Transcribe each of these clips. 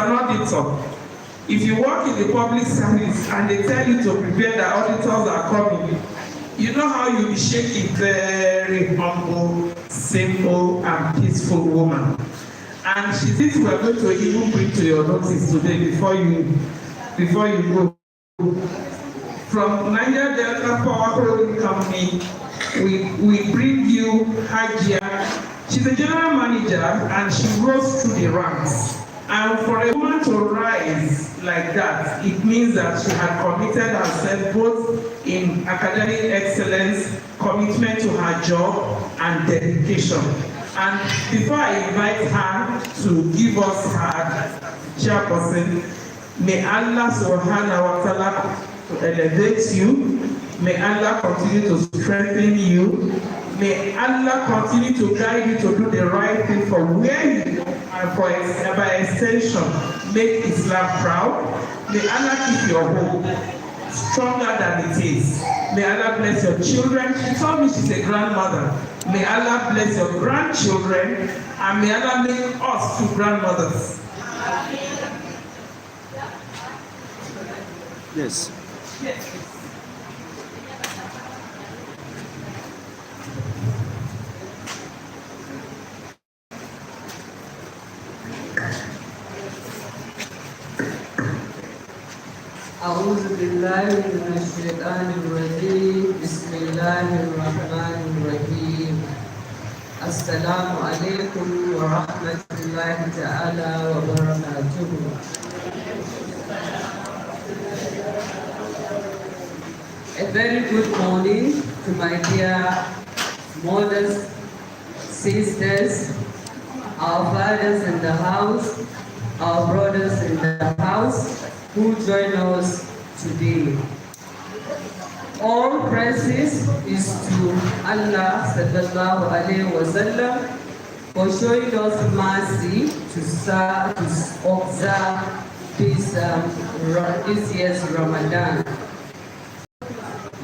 an auditor. If you work in the public service and they tell you to prepare the auditors are coming, you know how you'll be shaking, very humble, simple, and peaceful woman. And she says we are going to even bring to your notice today before you go. From Niger Delta Power Holding Company, we bring you Hajia. She's a general manager and she rose through the ranks. And for a woman to rise like that, it means that she had committed herself both in academic excellence, commitment to her job, and dedication. And before I invite her to give us her chairperson, may Allah subhanahu wa ta'ala elevate you. May Allah continue to strengthen you. May Allah continue to guide you to do the right thing for where you go, and by extension, make Islam proud. May Allah keep your hope stronger than it is. May Allah bless your children. She told me she's a grandmother. May Allah bless your grandchildren, and may Allah make us two grandmothers. Yes. Yes. أعوذ بالله من الشيطان الرجيم بسم الله الرحمن الرحيم السلام عليكم ورحمة الله تعالى وبركاته. A very good morning to my dear mothers, sisters, our fathers in the house, our brothers in the house, who join us today. All praises is to Allah sallallahu alaihi wasallam for showing us mercy to observe this year's Ramadan.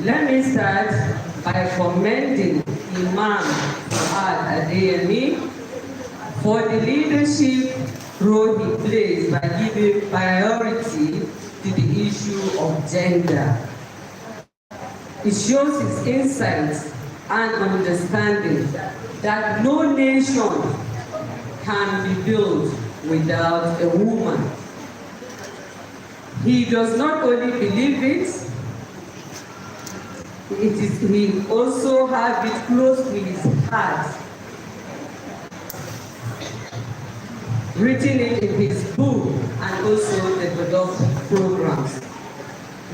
Let me start by commending Imam Fuad Adeyemi for the leadership role he plays by giving priority to the issue of gender. It shows his insight and understanding that no nation can be built without a woman. He does not only believe it, he also has it close to his heart. Written it in his book and also developed programs.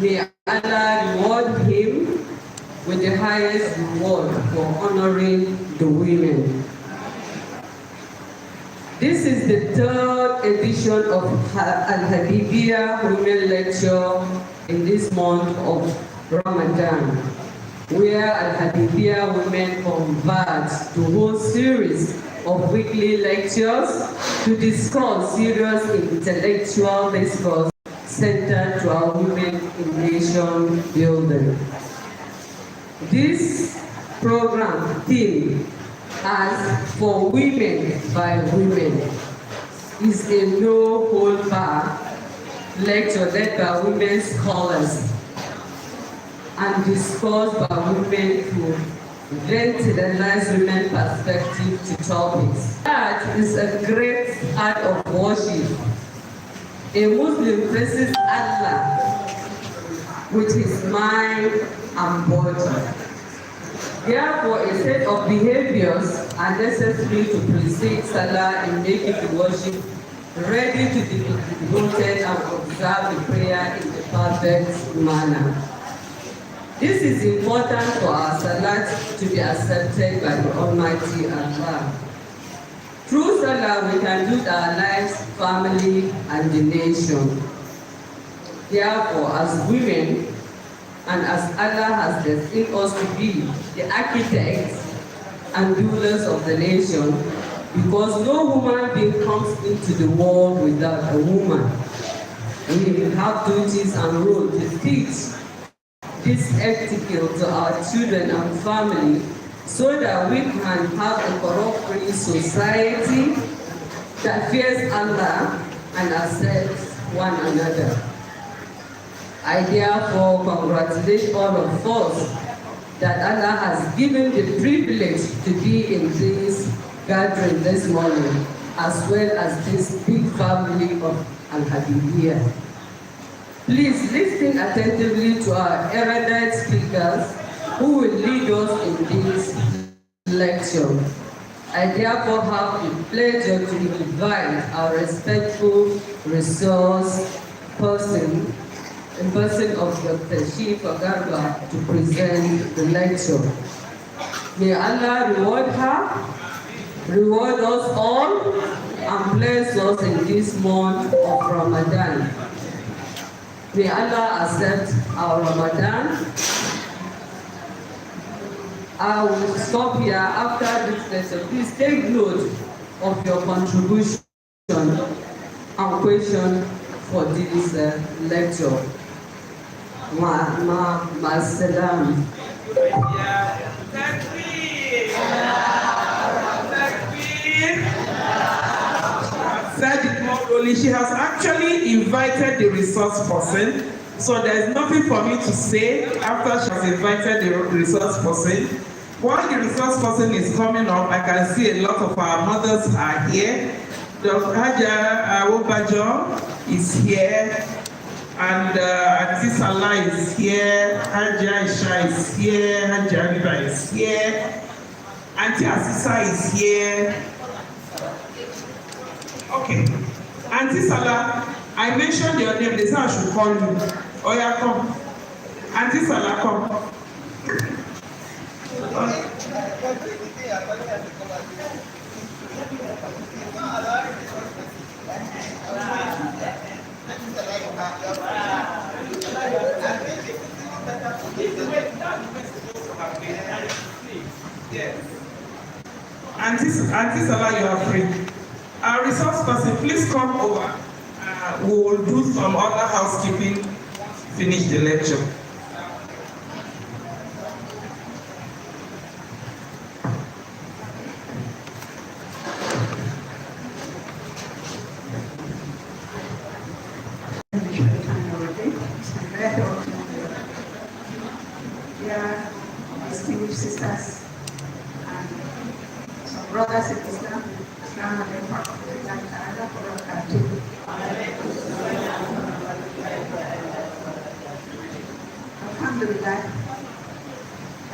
May Allah reward him with the highest reward for honoring the women. This is the third edition of AL-HABIBIYYAH Women Lecture in this month of Ramadan, where AL-HABIBIYYAH women converge to hold series of weekly lectures to discuss serious intellectual discourse centered to our women in nation building. This program theme as For Women by Women is a no-hold-bar lecture led by women scholars and discussed by women who ventilates women perspective to topics. That is a great act of worship. A Muslim praises Allah with his mind and body. Therefore, a set of behaviors are necessary to precede Salah in making the worship ready to be devoted and observe the prayer in the perfect manner. This is important for our Salah to be accepted by the Almighty Allah. Through Salah, we can build our lives, family, and the nation. Therefore, as women, and as Allah has destined us to be the architects and rulers of the nation, because no human being comes into the world without a woman. We have duties and roles to teach this ethical to our children and family, so that we can have a corrupt-free society that fears Allah and accept one another. I therefore congratulate all of us that Allah has given the privilege to be in this gathering this morning, as well as this big family of AL-HABIBIYYAH. Please listen attentively to our erudite speakers who will lead us in this lecture. I therefore have the pleasure to invite our respectful resource person, in person of Dr. Shifa Garba, to present the lecture. May Allah reward her, reward us all, and bless us in this month of Ramadan. May Allah accept our Ramadan. I will stop here after this lecture. Please take note of your contribution and question for this lecture. Ma'asalam. Said it more slowly. She has actually invited the resource person, so there is nothing for me to say after she has invited the resource person. While the resource person is coming up, I can see a lot of our mothers are here. Dr. Haja Awobajo is here, and Auntie Salah is here, Haja Isha is here, Haja Habiba is here, Auntie Asisa is here. Okay. Auntie Salah, I mentioned your name. They said I should call you. Oh yeah, come. Auntie Salah, come. Yes. Auntie Salah, you are free. Our resource person, please come over. We will do some other housekeeping, finish the lecture. Yeah, distinguished sisters and some brothers in Islam. Alhamdulillah,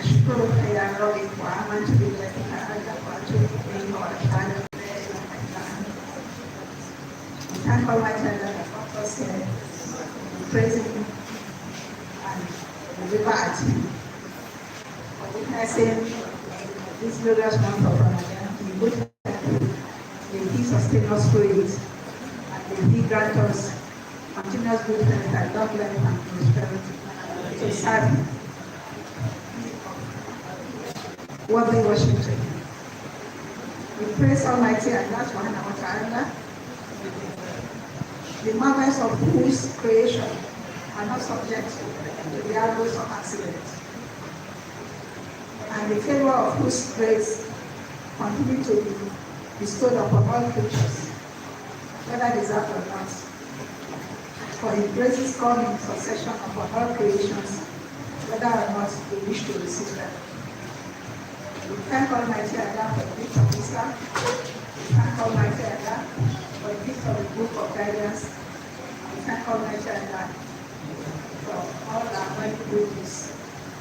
ashukuru ya Rabbi kwa amantu billahi ta'ala wa atubu ilayhi wa ashhadu an la ilaha illa anta. We thank Almighty Allah that brought us here, praising Him and revert for witnessing this glorious month of Ramadan. We good may He sustain us through it, and may He grant us continuous good health and long life and prosperity to serve Him. Worthy worship to Him. We praise Almighty Allah subhanahu wa ta'ala, the marvels of whose creation are not subject to the arrows of accident, and the favor of whose grace continue to be bestowed upon all creatures, whether deserved or not. For His graces come in succession upon all creations, whether or not we wish to receive them. We thank Almighty Allah for the gift of Islam. We thank Almighty Allah for the gift of the book of guidance. We thank Almighty Allah for all our mighty goodness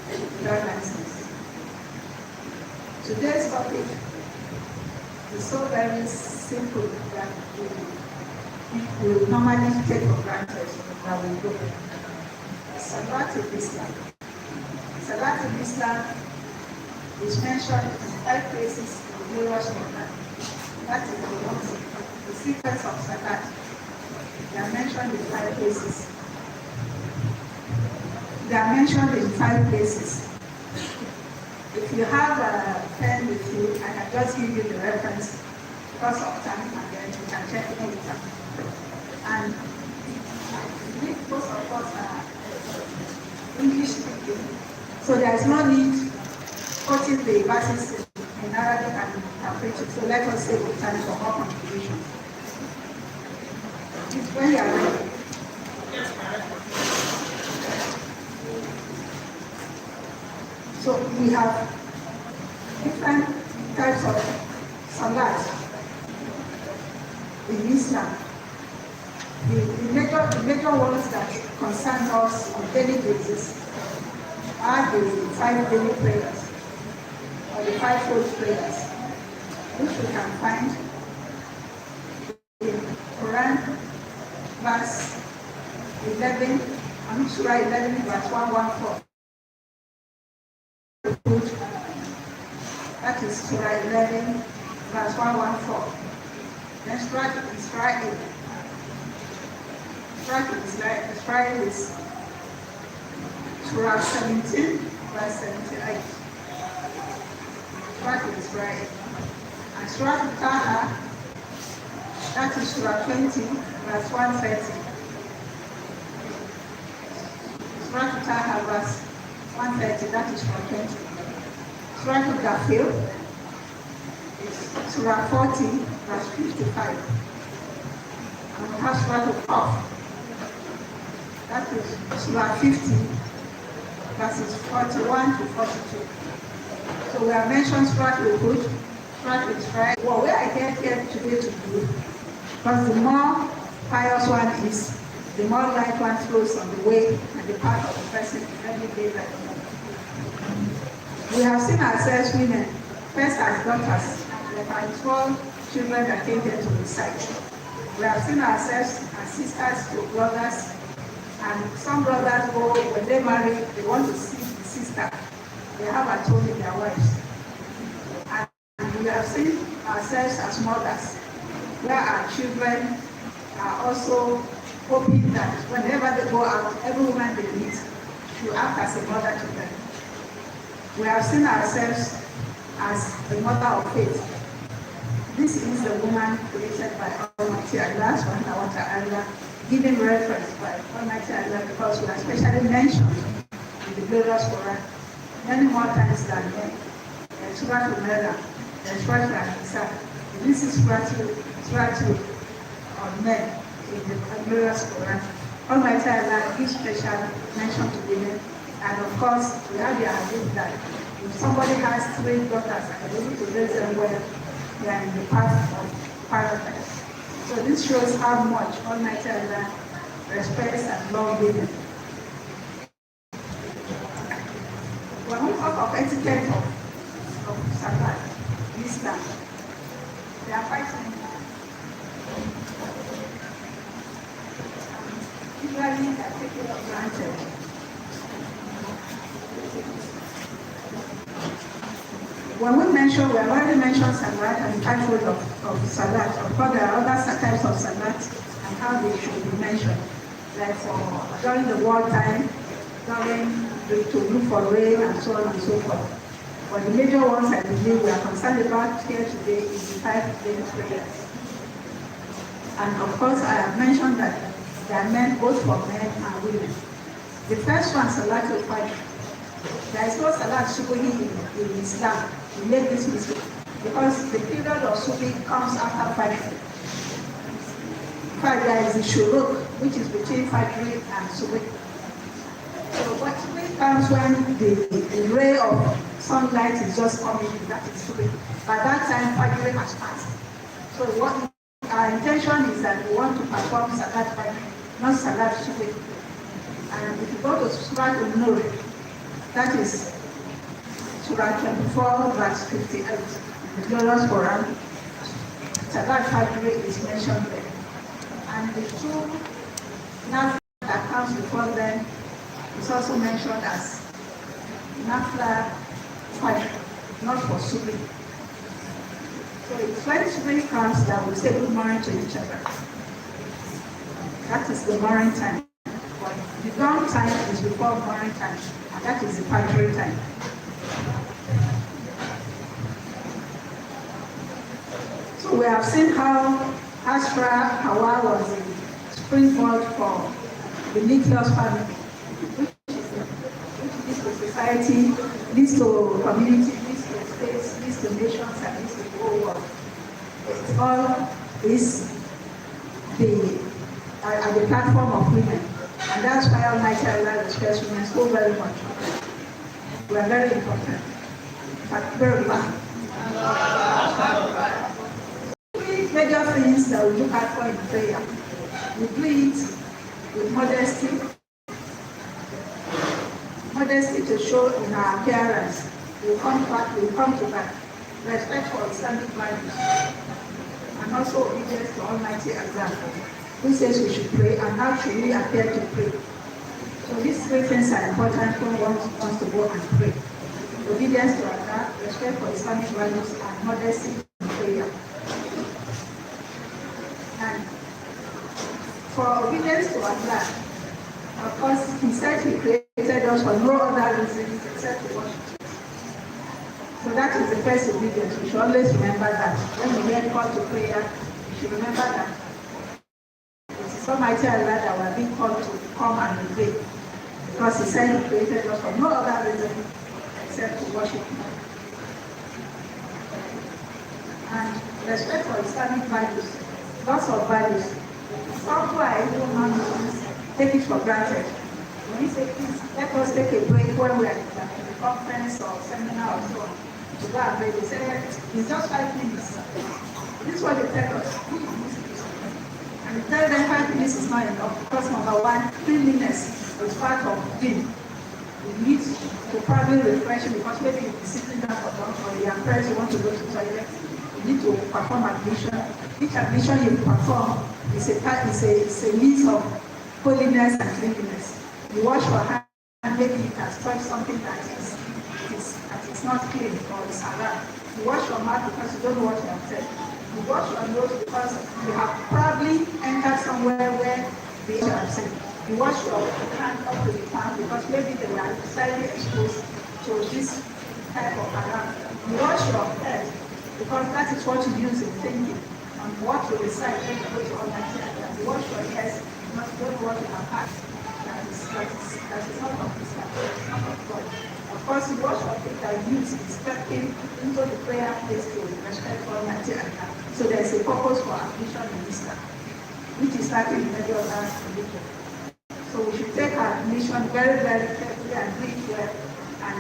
without niceness. Today's topic is so very simple that we will normally take for granted that we do. Salat al-Islam. Salat al-Islam is mentioned in 5 places in the glorious Quran. That is the secrets of Salat. They are mentioned in 5 places. They are mentioned in 5 places. If you have a pen with you, I can just give you the reference because of time, and then you can check it later. And most of us are English speaking, so there is no need quoting the verses in Arabic and interpreting. So let us save the time for more contributions. When you are ready. So we have different types of salat in Islam. The major ones that concern us on a daily basis are the 5 daily prayers, or the 5-fold prayers, which we can find in Quran, verse 11, Surah 11, verse 114. That is Surah 11, verse 114. Then Surah Israel. Surah is Surah 17, verse 78. Surah Israel. And Surah Taha, that is Surah 20, verse 130. Surah Taha, verse 130, that is Surah 20. Surah Ghafir is Surah 40, verse 55. And we have Surah Qaf, that is Surah 50, verses 41 to 42. So we have mentioned Surah Hud, Surah Israel. Well, where I get here today to do, because the more pious one is, the more light one flows on the way and the path of the person in every day life. We have seen ourselves women, first as daughters, like our 12 children that came here to recite. We have seen ourselves as sisters to brothers, and some brothers go, when they marry, they want to see the sister. They have a tone in their wives. And we have seen ourselves as mothers, where our children are also hoping that whenever they go out, every woman they meet should act as a mother to them. We have seen ourselves as the mother of faith. This is the woman created by Almighty Allah, subhanahu wa ta'ala, given reference by Almighty Allah, because we are specially mentioned in the glorious Quran many more times than men. There's Surah Al-Maryam, there's Surah Al-Nisa. This is Surah on men in the glorious Quran. Almighty Allah gives special mention to women. And of course, we have the idea that if somebody has 3 daughters and is able to raise them well, they are in the path of paradise. So this shows how much Almighty Allah respects and loves women. When we talk of etiquette of Salat, Islam, there are 5 things. Usually, they are taken for granted. When we have already mentioned Salat and the types of Salat. Of course, there are other types of Salat and how they should be mentioned. Like during the war time, to look for rain and so on and so forth. But the major ones I believe we are concerned about here today is the 5 daily prayers. And of course, I have mentioned that they are meant both for men and women. The first one, Salat al-Fajr. There is no Salat Subuhi in Islam. We make this mistake because the period of Subuhi comes after Fajr. Fajr is the Shuruk, which is between Fajr and Subuhi. So what Subuhi comes when the ray of sunlight is just coming in, that is Subuhi. By that time, Fajr has passed. So what our intention is that we want to perform Salat Fajr, not Salat Subuhi. And if you go to Surah Al-Nur, that is Surah 24, verse 58, the glorious Quran. Salat Fajr is mentioned there. And the 2 nafla that comes before them is also mentioned as nafla Fajr, not for Subuhi. So it's when Subuhi comes that we say good morning to each other. That is the morning time. But the dawn time is before morning time, and that is the Fajr time. So we have seen how Asra Hawa was the springboard for the nucleus family, which leads to society, leads to community, leads to states, leads to nations, and leads to the whole world. It all is the are the platform of women. And that's why Almighty Allah respects women so very much. We are very important. Very bad. Three major things that we look at for in prayer. We do it with modesty. Modesty to show in our appearance. We come to that. Respect for Islamic values. And also obedience to Almighty Allah, who says we should pray and how should we appear to pray. So these three things are important when one wants to go and pray. Obedience to Allah, respect for Islamic values, and modesty in prayer. And for obedience to Allah, of course, He said He created us for no other reason except to worship. So that is the first obedience. We should always remember that. When we hear called to prayer, we should remember that it is Almighty Allah that we are being called to come and obey. Because He said He created us for no other reason except to worship Him. And respect for Islamic values, lots of values. Some who are even non-Muslims take it for granted. When you say, please, let us take a break when we are in a conference or seminar or so on, to go and pray, they say, it's just 5 minutes. This is what they tell us. And we tell them 5 minutes is not enough, because number one, cleanliness is part of deen. We need to probably refresh it, because maybe you're sitting down for long, or you're praying, you want to go to the toilet, you need to perform ablution. Each ablution you perform is a means of holiness and cleanliness. You wash your hand, and maybe you can touch something that is not clean or is halal. You wash your mouth because you don't know what you have said. You wash your nose because you have probably entered somewhere where they have said. You wash your hand up to the palm because maybe they were slightly exposed to this type of haram. You wash your head because that is what you use in thinking and what you recite when you go to Almighty Allah. You wash your ears because you don't know what you have had. That is not of Islam, it's not of God. Of course, you wash your feet that you use is stepping into the prayer place to respect for Almighty Allah. So there is a purpose for ablution in Islam, which is starting in every other religion. So we should take our mission very, very carefully and do it well, and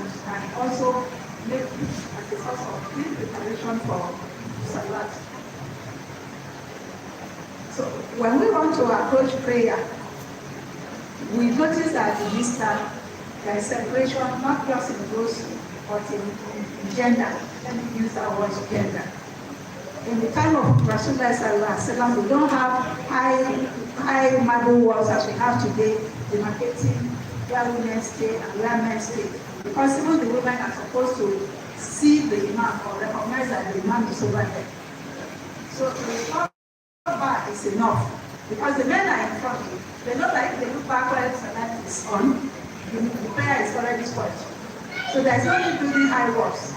also make it as a source of clean preparation for Salat. So when we want to approach prayer, we notice that in Islam there is separation not just in those but in gender. Let me use that word gender. In the time of Rasulullah Sallallahu Alaihi Wasallam, we don't have high marble walls as we have today, demarcating where women stay and where men stay. Because even the women are supposed to see the imam or recognize that the imam is over there. So the bar is enough. Because the men are in front, they know that if they look backwards and that is on, the prayer is already spoiled. So there's no need building high walls.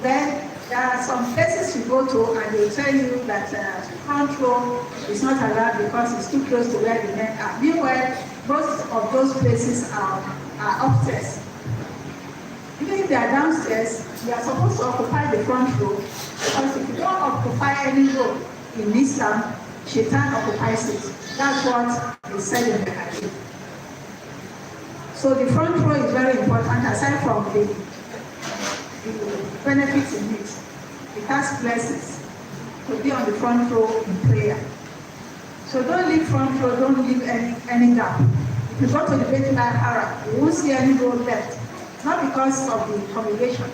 Then there are some places you go to and they tell you that front row is not allowed because it's too close to where the men are. Meanwhile, most of those places are upstairs. Even if they are downstairs, you are supposed to occupy the front row, because if you don't occupy any row in Islam, Shaitan occupies it. That's what is said in the Hadith. So the front row is very important, aside from the benefits in it. It has blessings to be on the front row in prayer. So don't leave front row, don't leave any gap. If you go to the Beit al-Haram, you won't see any row left. It's not because of the congregation.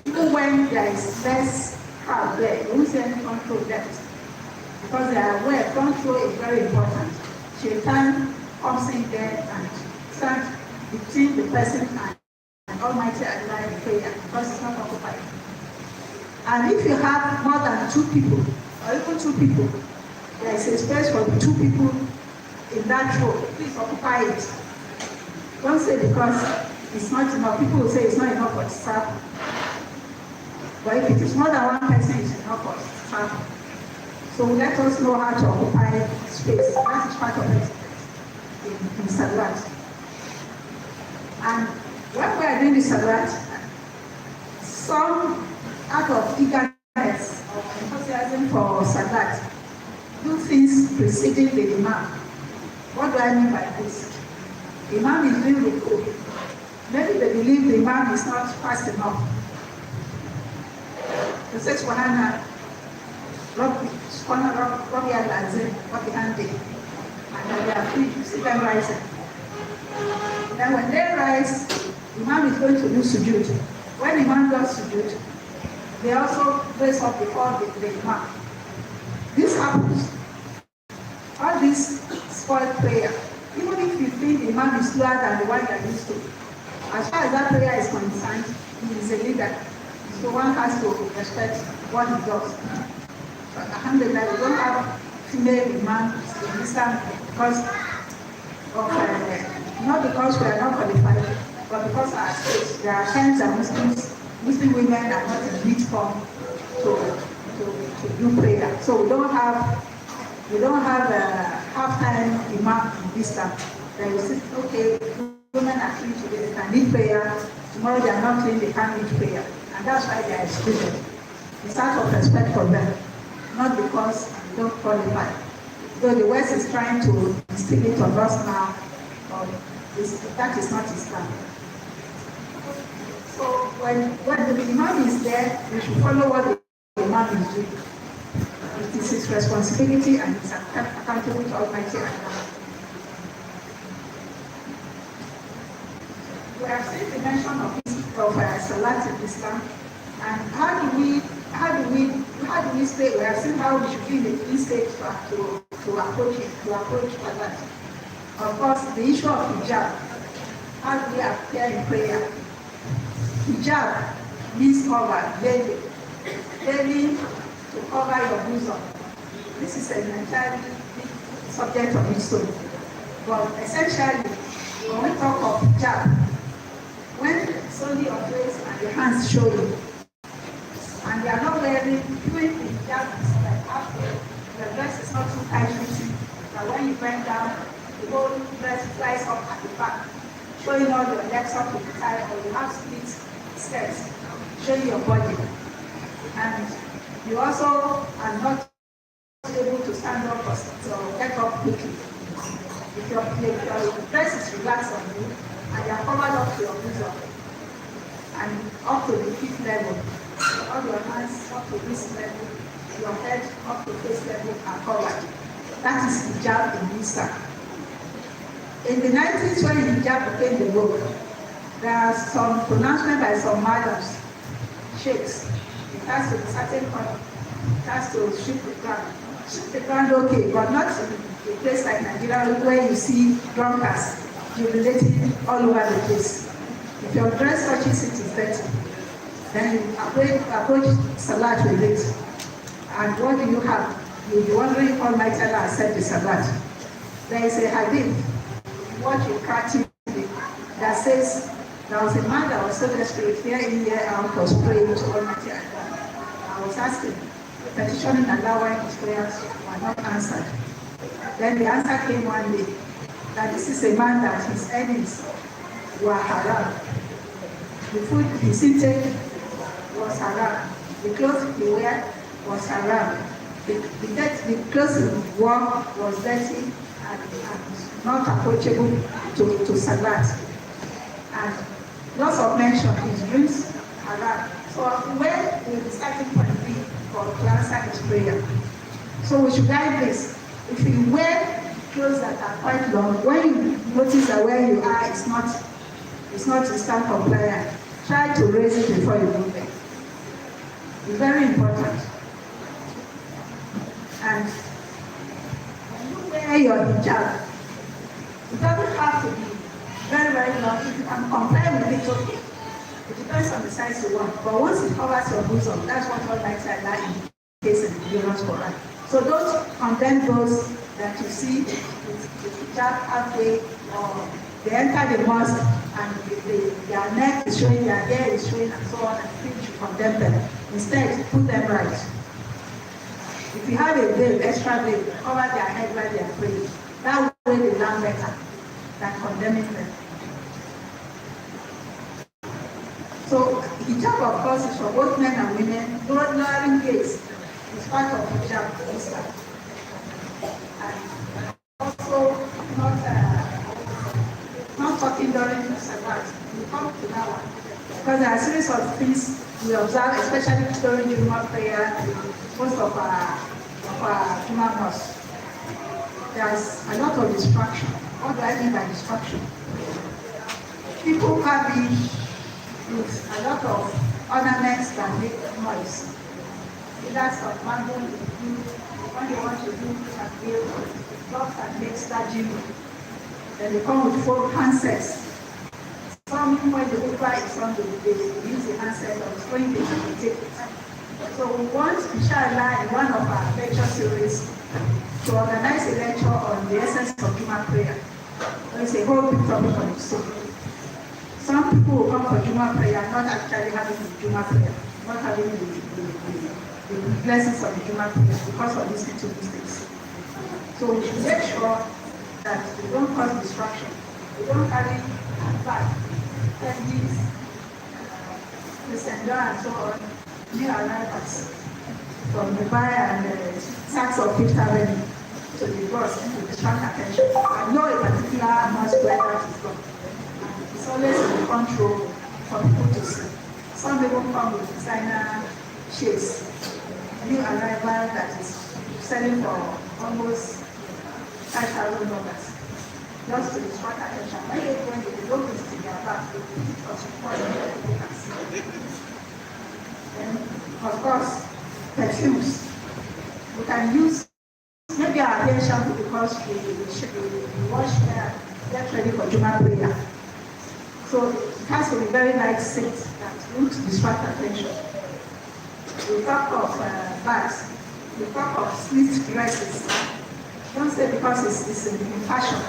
Even when there is less crowd there, you won't see any front row left. Because they are aware front row is very important. Shaitan comes in there and stands between the person and Almighty Allah in prayer, because it's not occupied. And if you have more than 2 people, or even 2 people, there is a space for the 2 people in that row. Please occupy it. Don't say because it's not enough. People will say it's not enough for the staff. But if it is more than 1 person, it's enough for the staff. So let us know how to occupy space. That is part of it in Salat. And when we are doing the Salat, some out of eagerness or enthusiasm for Salat, do things preceding the imam. What do I mean by this? The imam is doing ruku. Maybe they believe the imam is not fast enough. They say, Subhanallah, Rabbi al-Azim, Rabbi Handi. And then they are free to see them rising. Then when they rise, the imam is going to do sujood. When the imam does sujood, they also raise up before the imam. This happens. All this spoiled prayer. Even if you think the imam is slower than the one you are used to, as far as that prayer is concerned, he is a leader. So one has to respect what he does. But alhamdulillah, we don't have female imams in Islam because of, not because we are not qualified, but because our state, there are times that Muslim women are not in neat form to do prayer. So we don't have a half-time imam in Islam. They will say, okay, women are clean today, they can lead prayer. Tomorrow they are not clean, they can't lead prayer. And that's why they are excluded. It's out of respect for them, not because they don't qualify. Though the West is trying to instill it on us now, that is not Islam. So when the imam is there, we should follow what the imam is doing. It is his responsibility and it's accountable to Almighty Allah. We have seen the mention of Salat in Islam, and how do we stay? We have seen how we should be in the three stages to approach Salat. Of course, the issue of hijab. How do we appear in prayer? Hijab means cover, veil to cover your bosom. This is an entirely subject of its own. But essentially, when we talk of hijab, when it's only your face and your hands show you, and they are not wearing, doing the hijab is like after, the dress is not too tight fitting, that when you bend down, the whole dress flies up at the back, showing all your legs up to the thigh, or you have split skirts, showing your body. And you also are not able to stand up or get up quickly. If your dress is relaxed on you, and you are covered up to your bosom, and up to the feet level, all your hands up to this level, your head up to face level are covered. That is hijab in Islam. In the 90s, when hijab became the rule, there are some pronouncement by some madams, sheikhs. It has to be certain color. It has to strip the ground. Strip the ground, okay, but not in a place like Nigeria where you see drunkards jubilating all over the place. If your dress touches it, it's dirty. Then you approach Salat with it. And what do you have? You'll be wondering if Almighty Allah has said the Salat. There is a hadith, what you practice, that says, there was a man that was so desperate, year in, year out, was praying to Almighty Allah. I was asking, petitioning Allah why his prayers were not answered. Then the answer came one day, that this is a man that his earnings were haram. The food he intake was haram. The clothes he wear was haram. The clothes he wore was dirty and not approachable to Salat. And lots of mention his drinks haram. So where will the starting point be for to answer his prayer? So we should guide this. If you wear clothes that are quite long, when you notice that where you are is not Islam compliant, try to raise it before you go there. It's very important. And when you wear your hijab, it doesn't have to be very, very long. If you can comply with it, okay. It depends on the size you want. But once it covers your bosom, that's what Almighty Allah indicates in the Glorious Quran. So don't condemn those that you see with hijab halfway, or they enter the mosque and their neck is showing, their hair is showing, and so on, and you think you should condemn them. Instead, put them right. If you have a veil, extra veil, cover their head while they are praying. That way they learn better than condemning them. So hijab, of course, is for both men and women. Lowering gaze is part of hijab in Islam. and also not talking during the Sabbath. We come to that one. Because there are a series of things we observe, especially during Juma prayer, most of our Juma mosques. There's a lot of distraction. What do I mean by distraction? People come in with a lot of ornaments that make noise. That's some mango when they want to do takbir, dogs that make staging. Then they come with 4 handsets. Some, when the Uber is on, they use the handset or when they can take it. So we want, inshallah, in one of our lecture series, to organize a lecture on the essence of Juma prayer. It's a whole big topic on its own. Some people will come for Juma prayer, not actually having the Juma prayer, not having the blessings of the Juma prayer because of these little mistakes. So we should make sure that we don't cause distraction. We don't carry back candies, messenger and so on, new arrivals from Dubai and sacks of Fifth Avenue to the bus to distract attention. I know a particular mosque where that is gone. It's always in the front row for people to see. Some people come with designer shades. New arrival that is selling for almost $5,000. Just to distract attention. When they don't visit their back, they put it for support and people can see. And of course, perfumes. We can use maybe our hair shampoo because we wash hair, get ready for Juma prayer. So it has to be very light scent that won't distract attention. We talk of bags, we talk of slit dresses. Don't say because it's in fashion.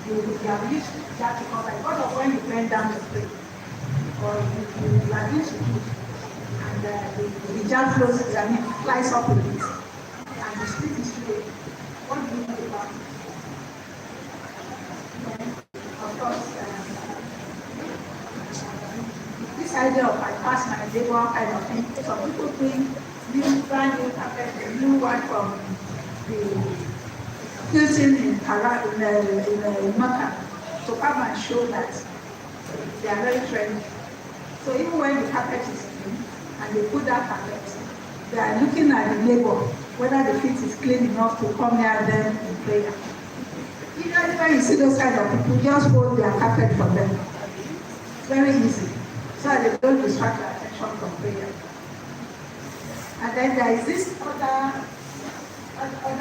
You are used to that because I thought of when you bend down to pray. Or you are used to it. And the hijab flows, flies up with it. And the slit is straight. What do you do about it? Then, of course, this idea of I pass my labor kind of thing, some people bring brand new carpet, a new one from the Hilton in Makkah to come and show that they are very trendy. So even when the carpet is clean and they put that carpet, they are looking at the labor, whether the feet is clean enough to come near them in prayer. Usually when you see those kind of people, just hold their carpet for them. It's very easy. So that they don't distract their attention from prayer. And then there is this other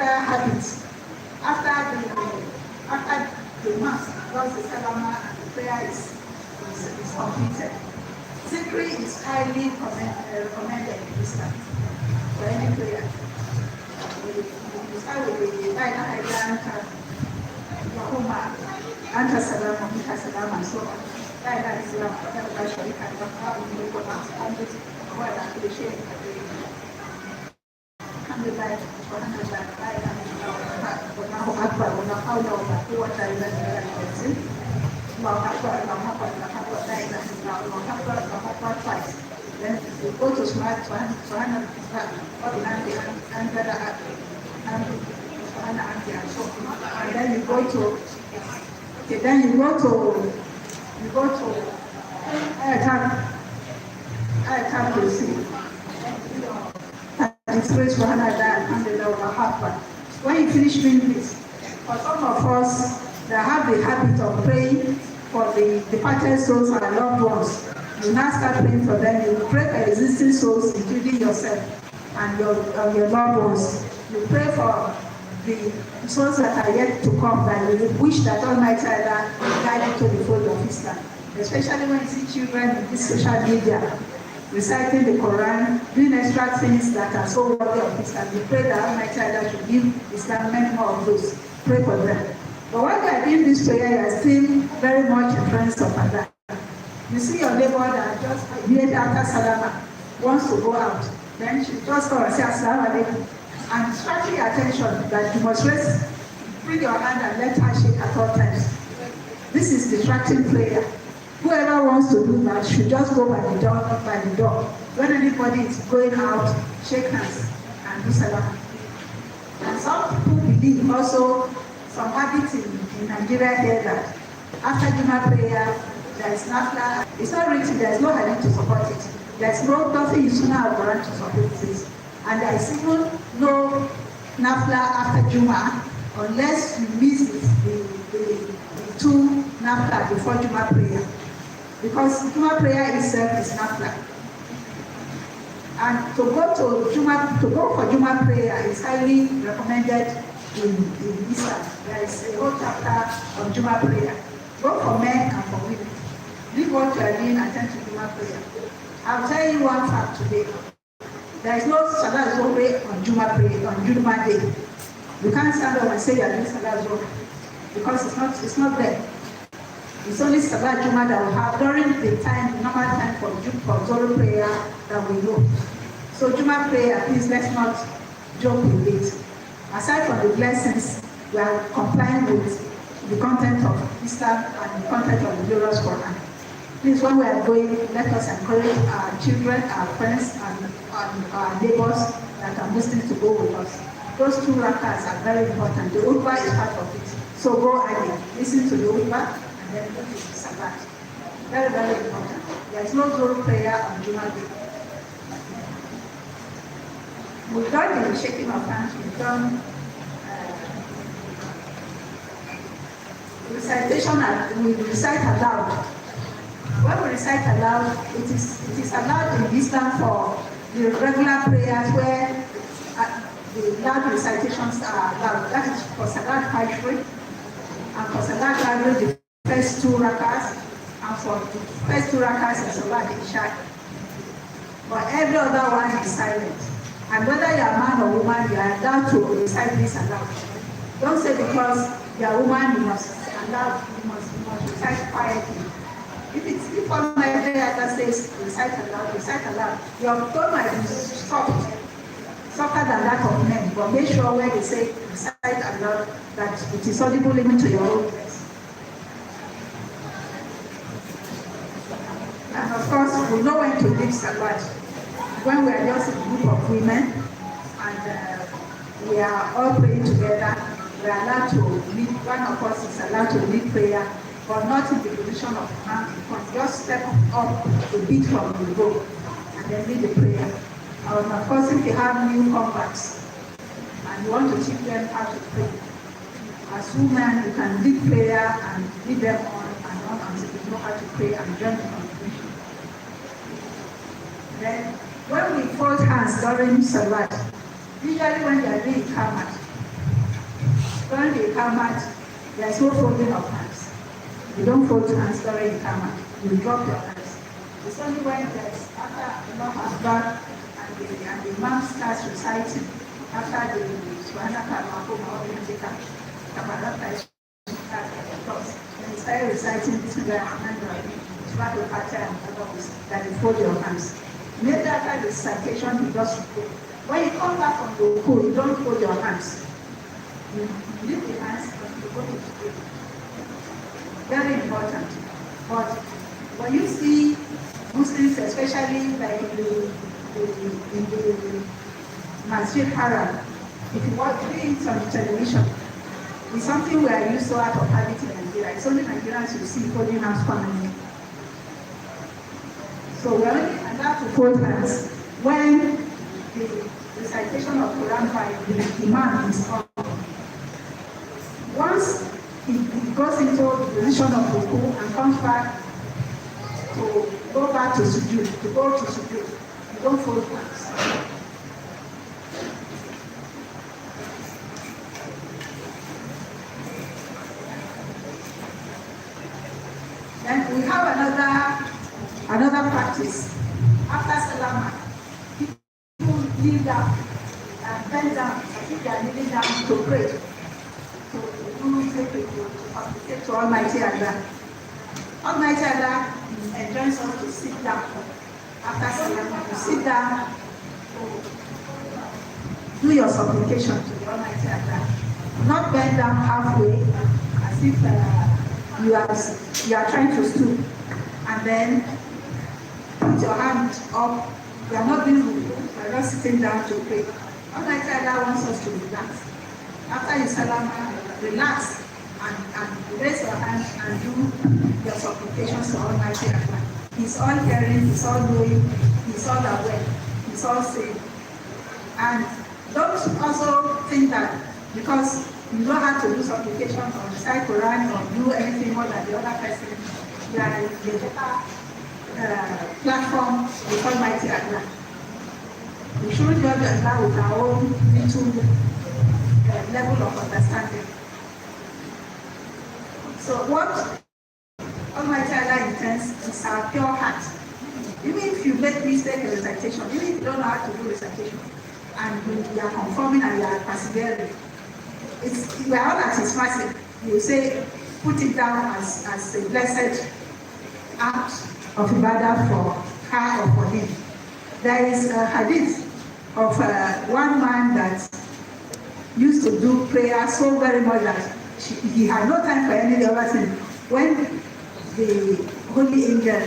habit. After the mass, because the salama and the prayer is completed. Zikri is highly recommended in Islam for any prayer. We start with the La ilaha illa anta Allahumma anta salam wa minka salam and so on. La ilaha illa anta la sharika laka wa mulku wa hamdu wa ala kulli shay'in qadir. Alhamdulillah wa alhamdulillah la ilaha illa anta wallahu akbar wa la hawla wa la quwwata illa billah. Allahu akbar, Allahu akbar, Allahu akbar, la ilaha illa Allahu akbar, Allahu akbar twice. Then we go to Subhanallah wa bihamdihi and then you go to AL-HABIBIYYAH to see. And it's praise Subhanallah, Alhamdulillah, Allahu Akbar. When you finish doing this, for some of us that have the habit of praying for the departed souls and loved ones, you now start praying for them. You pray for existing souls, including yourself and your loved ones. You pray for the souls that are yet to come, that you wish that Almighty Allah guide you to the fold of Islam. Especially when you see children in this social media reciting the Quran, doing extra things that are so worthy of Islam. You pray that Almighty Allah should give Islam many more of those. Pray for them. But when you are doing this prayer, you are still very much in front of Allah. You see your neighbor that just immediately after Salama wants to go out. Then she just come and say Assalamu alaikum. And distracting your attention that you must bring your hand and let her shake at all times. This is distracting prayer. Whoever wants to do that should just go by the door, not by the door. When anybody is going out, shake hands and do salam. And some people belief, also some habits in Nigeria here that after Juma prayer, there is nafla. It's not written, there is no hadith to support it. There is nothing in Sunnah or Quran to support this. And there is even no nafla after Juma unless you miss the two nafla before Juma prayer. Because Juma prayer itself is nafla. And to go for Juma prayer is highly recommended in Islam. There is a whole chapter on Juma prayer, both for men and for women. Leave what you are doing, attend to Juma prayer. I'll tell you one fact today. There is no Salah Zohre on Juma prayer, on Juma day. You can't stand up and say you are doing Salah Zohre because it's not there. It's only Salah Juma that we have during the normal time for Zohre prayer that we know. So Juma prayer, please let's not joke with it. Aside from the blessings, we are complying with the content of Islam and the content of the glorious Quran. Please, when we are going, let us encourage our children, our friends, and our neighbors that are Muslims to go with us. Those two rakahs are very important. The Utbah is part of it. So go early, listen to the Utbah, and then go to Salat. Very, very important. There is no Zohar prayer on Juma day. We've done the shaking of hands, we've done recitation, and we recite aloud. When we recite aloud, it is allowed in Islam for the regular prayers where the loud recitations are allowed. That is for Salat Fajr and for Salat Fajr, the first two rakas, and for the first two rakas is Salat Isha. But every other one is silent. And whether you are man or woman, you are allowed to recite this aloud. Don't say because you are a woman, you must recite quietly. If all my prayer says recite aloud, your tone might be softer than that of men, but make sure when they say recite aloud that it is audible even to your own voice. And of course, we know when to leave Salat. When we are just a group of women and we are all praying together, we are allowed to lead. One of us is allowed to lead prayer, but not in the position of hand in front. Just step up a bit from the rope and then lead the prayer. And of course, if you have new converts and you want to teach them how to pray, as women, you can lead prayer and lead them on and on until they know how to pray and join the congregation. Then, when we fold hands during Salat, usually when they are doing Iqamat, during the Iqamat, there is no folding of hands. You don't fold hands during Iqamat. You drop your hands. It's only when there's after Allahu Akbar and the Imam starts reciting, after the Subhanaka Allahumma wa bihamdika, Tabaraka Ismuka, when you start reciting Bismillah ar-Rahman ar-Rahim, Surah Al-Fatiha and others, that you fold your hands. Immediately after the recitation, you just go. When you come back from the ruku, you don't fold your hands. You leave the hands and you go to the prayer. Very important. But when you see Muslims, especially like in the Masjid Haram, if you watch it on television, it's something we are used to out of habit in Nigeria. It's only Nigerians you see holding hands commonly. So we are only allowed to fold hands when the recitation of Quran by the Imam is on. Once it goes into the position of ruku and comes back to go back to sujood, you don't fold hands. Then we have another practice. After Salama, people kneel down and bend down as if they are kneeling down to pray. To say to Almighty Allah. Almighty Allah enjoins us to sit down. After Salama, you sit down to do your supplication to the Almighty Allah. Not bend down halfway as if you are trying to stoop, and then put your hand up. You are not doing ruku, you are just sitting down to pray. Almighty Allah wants us to relax. After you salama, relax and raise your hands and do your supplications to Almighty Allah. He's all hearing, he's all knowing, he's all aware, he's all seeing. And don't also think that because you know how to do supplication or recite Quran or do anything more than the other person, you are a better platform with Almighty Allah. We should judge Allah with our own little level of understanding. So what Almighty Allah intends is our pure heart. Even if you make mistake in recitation, even if you don't know how to do recitation, and you are conforming and you are persevering, we are all at His mercy. You say, put it down as a blessed act of ibadah for her or for him. There is a hadith of one man that used to do prayer so very much that he had no time for any other thing. When the holy angel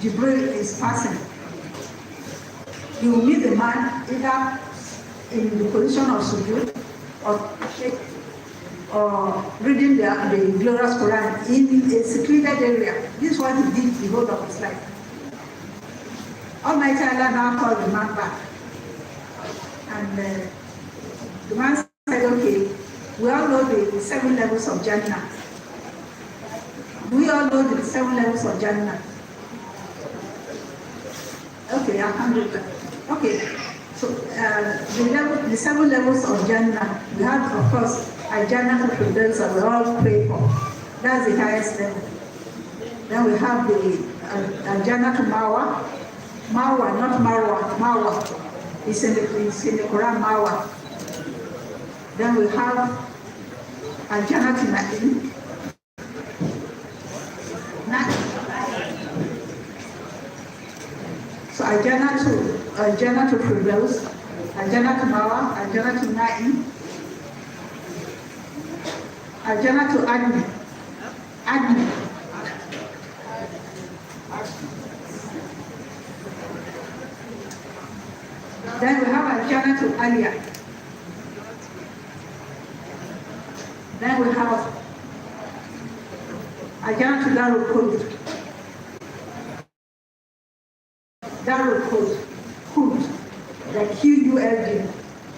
Jibril is passing, you will meet the man either in the position of sujood or reading the glorious Quran in a secluded area. This is what he did the whole of his life. Almighty Allah now called the man back. And the man said, okay, we all know the 7 levels of Jannah. We all know the 7 levels of Jannah. Okay, alhamdulillah. Okay, so the 7 levels of Jannah, we have, of course, Jannah to Firdaus that we all pray for. That's the highest level. Then we have the Jannah to Mawa. Mawa, not Marwa, Mawa. It's in the Quran, Mawa. Then we have Jannah to Na'im. So Jannah to Firdaus, Jannah to Mawa, Jannah to Na'im, Jannah to Adni. Then we have Jannah to Aliyah. Then we have Jannah to Darul Khuld. Darul Khuld, like Q-U-L-D.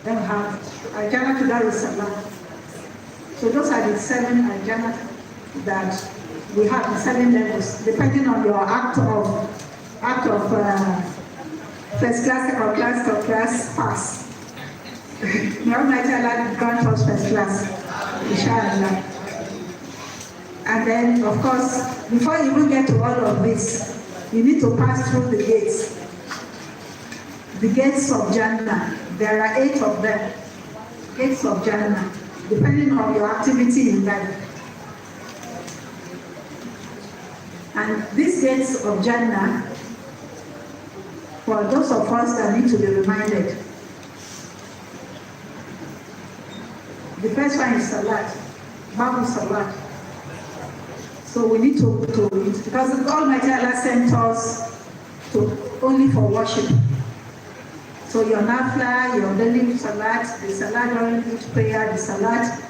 Then we have Jannah to Darul Salam. So those are the 7 Jannah that we have in 7 levels, depending on your act of first class, second class, third class, pass. May Almighty Allah grant us first class, inshallah. And then, of course, before you even get to all of this, you need to pass through the gates. The gates of Jannah. There are 8 of them. Gates of Jannah, depending on your activity in life. And these gates of Jannah, for those of us that need to be reminded, the first one is Salat, Babu Salat. So we need to because Almighty Allah sent us only for worship. So your nafla, your daily Salat, the Salat during each prayer, the Salat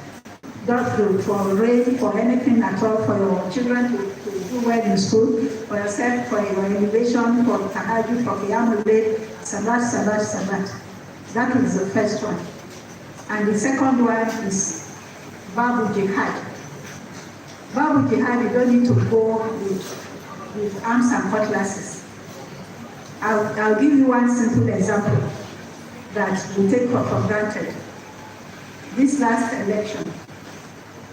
for rain, for anything at all, for your children to do well in school, for yourself, for your elevation, for tahajjud, for qiyamul layl, Salat. That is the first one. And the second one is Babu Jihad. Babu Jihad, you don't need to go with arms and cutlasses. I'll give you one simple example that we take for granted. This last election,